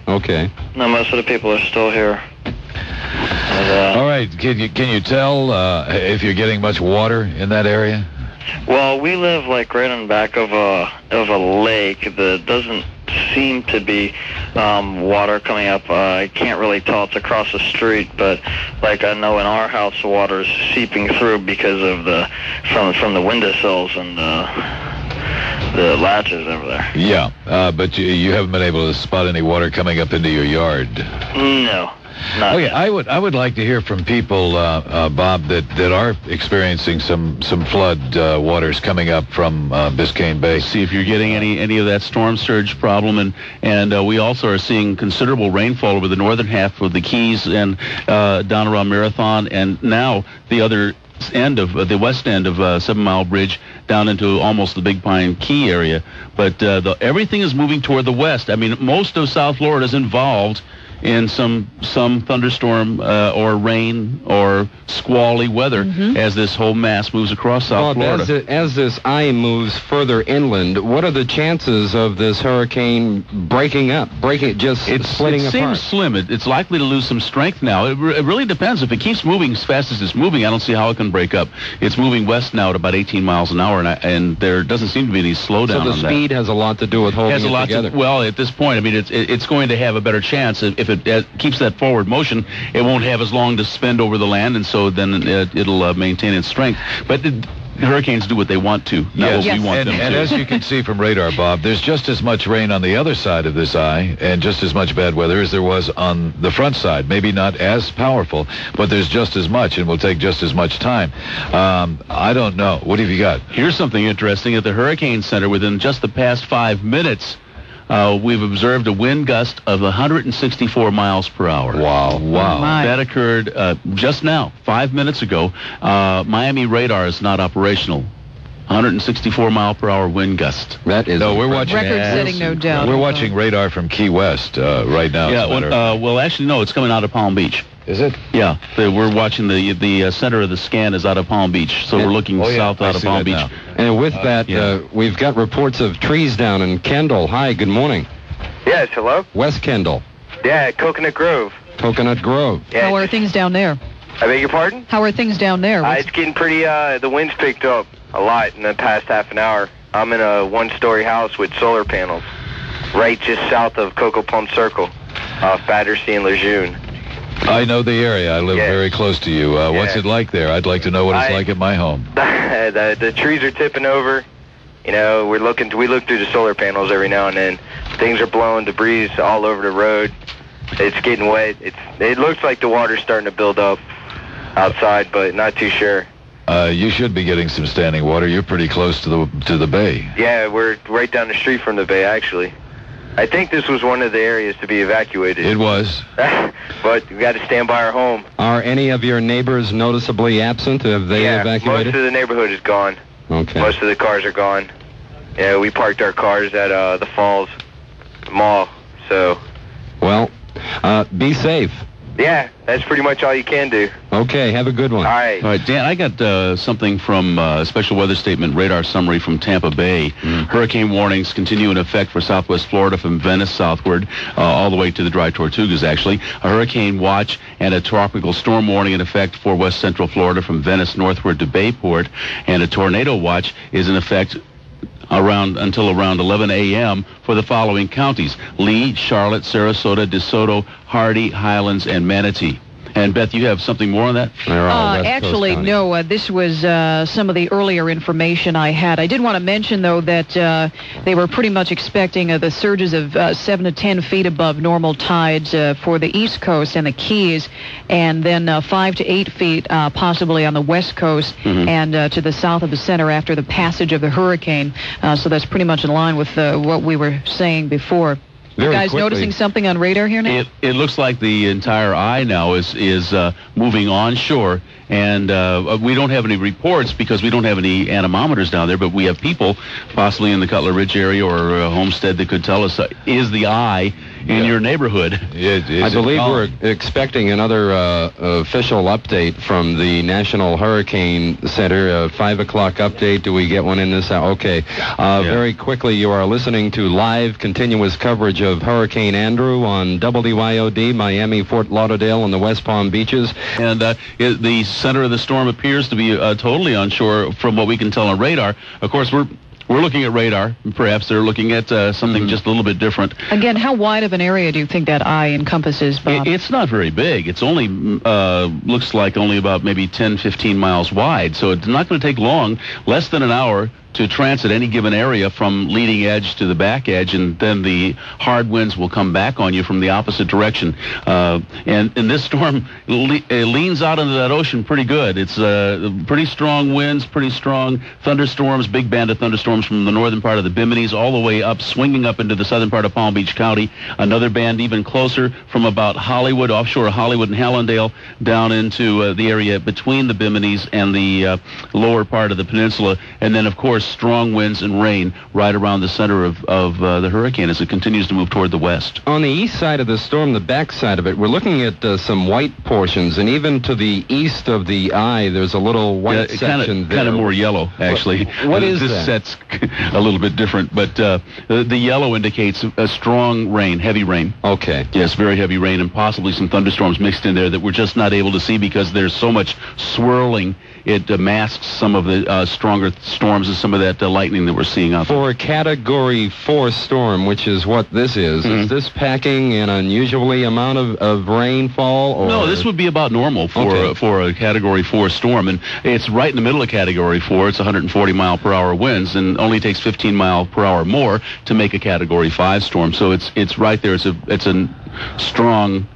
Okay. No, most of the people are still here. All right. Can you tell if you're getting much water in that area? Well, we live right on the back of a lake that doesn't seem to be water coming up. I can't really tell. It's across the street, but I know in our house the water is seeping through because of from the windowsills and the latches over there. Yeah, but you haven't been able to spot any water coming up into your yard. No. Okay, I would like to hear from people, Bob, that are experiencing some flood waters coming up from Biscayne Bay. See if you're getting any of that storm surge problem, and we also are seeing considerable rainfall over the northern half of the Keys and down around Marathon, and now the other end of the west end of 7 Mile Bridge down into almost the Big Pine Key area. But everything is moving toward the west. I mean, most of South Florida is involved in some thunderstorm or rain or squally weather as this whole mass moves across South Florida. As this eye moves further inland, what are the chances of this hurricane splitting apart? It seems slim. It's likely to lose some strength now. It really depends. If it keeps moving as fast as it's moving, I don't see how it can break up. It's moving west now at about 18 miles an hour, and there doesn't seem to be any slowdown on that. So the speed has a lot to do with holding it together. Well, at this point, I mean, it's going to have a better chance if it keeps that forward motion. It won't have as long to spend over the land, and so then it'll maintain its strength. But hurricanes do what they want to, not what we want them to. And as you can see from radar, Bob, there's just as much rain on the other side of this eye and just as much bad weather as there was on the front side. Maybe not as powerful, but there's just as much and will take just as much time. I don't know. What have you got? Here's something interesting. At the Hurricane Center, within just the past 5 minutes, we've observed a wind gust of 164 miles per hour. Wow. That occurred just now, 5 minutes ago. Miami radar is not operational. 164 mile per hour wind gust. That is we're watching record-setting, no doubt. We're watching radar from Key West right now. Yeah, well, actually, no, it's coming out of Palm Beach. Is it? Yeah, we're watching the center of the scan is out of Palm Beach, so we're looking south out of Palm Beach. Now. And with that, we've got reports of trees down in Kendall. Hi, good morning. Yes, hello? West Kendall. Yeah, Coconut Grove. Coconut Grove. Yeah, How are things down there? I beg your pardon? How are things down there? It's getting pretty, the wind's picked up a lot in the past half an hour. I'm in a one-story house with solar panels, right just south of Cocoa Plum Circle, off Battersea and Lejeune. I know the area. I live very close to you. What's it like there? I'd like to know what it's like at my home. The trees are tipping over. You know, we look through the solar panels every now and then. Things are blowing debris all over the road. It's getting wet. It looks like the water's starting to build up outside, but not too sure. You should be getting some standing water. You're pretty close to the bay. Yeah, we're right down the street from the bay, actually. I think this was one of the areas to be evacuated. It was. But we got to stand by our home. Are any of your neighbors noticeably absent? Have they evacuated? Most of the neighborhood is gone. Okay. Most of the cars are gone. Yeah, we parked our cars at the Falls Mall, so... Well, be safe. Yeah, that's pretty much all you can do. Okay, have a good one. All right, Dan, I got something from Special Weather Statement radar summary from Tampa Bay. Hurricane warnings continue in effect for southwest Florida from Venice southward, all the way to the Dry Tortugas, actually. A hurricane watch and a tropical storm warning in effect for west central Florida from Venice northward to Bayport, and a tornado watch is in effect until around 11 a.m. for the following counties: Lee, Charlotte, Sarasota, DeSoto, Hardy, Highlands, and Manatee. And Beth, you have something more on that? Actually, no. This was some of the earlier information I had. I did want to mention, though, that they were pretty much expecting the surges of 7 to 10 feet above normal tides for the East Coast and the Keys, and then 5 to 8 feet possibly on the West Coast and to the south of the center after the passage of the hurricane. So that's pretty much in line with what we were saying before. You guys noticing something on radar here now? It looks like the entire eye now is moving onshore, and we don't have any reports because we don't have any anemometers down there, but we have people possibly in the Cutler Ridge area or Homestead that could tell us, is the eye in your neighborhood? I believe we're expecting another official update from the National Hurricane Center, 5 o'clock update. Do we get one in this hour? Okay. Very quickly, you are listening to live continuous coverage of Hurricane Andrew on WIOD, Miami, Fort Lauderdale, and the West Palm Beaches. And the center of the storm appears to be totally onshore from what we can tell on radar. Of course, we're looking at radar. Perhaps they're looking at something just a little bit different. Again, how wide of an area do you think that eye encompasses, Bob? It's not very big. It's only, looks like only about maybe 10, 15 miles wide. So it's not going to take long, less than an hour, to transit any given area from leading edge to the back edge, and then the hard winds will come back on you from the opposite direction. And this storm leans out into that ocean pretty good. It's pretty strong winds, pretty strong thunderstorms, big band of thunderstorms from the northern part of the Bimini's all the way up, swinging up into the southern part of Palm Beach County. Another band even closer from about Hollywood, offshore Hollywood and Hallandale, down into the area between the Bimini's and the lower part of the peninsula. And then, of course, strong winds and rain right around the center of the hurricane as it continues to move toward the west. On the east side of the storm, the back side of it, we're looking at some white portions, and even to the east of the eye, there's a little white section there. Kind of more yellow, actually. What is this that? Set's a little bit different, but the yellow indicates a strong rain, heavy rain. Okay. Yes, very heavy rain, and possibly some thunderstorms mixed in there that we're just not able to see because there's so much swirling. It masks some of the stronger storms and some of that lightning that we're seeing out there. For a Category 4 storm, which is what this is this packing an unusually amount of rainfall? Or? No, this would be about normal for a Category 4 storm, and it's right in the middle of Category 4. It's 140 mile per hour winds, and only takes 15 mile per hour more to make a Category 5 storm. So it's right there. It's a strong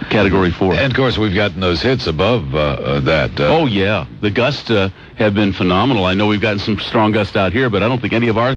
Category 4. And, of course, we've gotten those hits above that. Oh, yeah. The gusts have been phenomenal. I know we've gotten some strong gusts out here, but I don't think any of our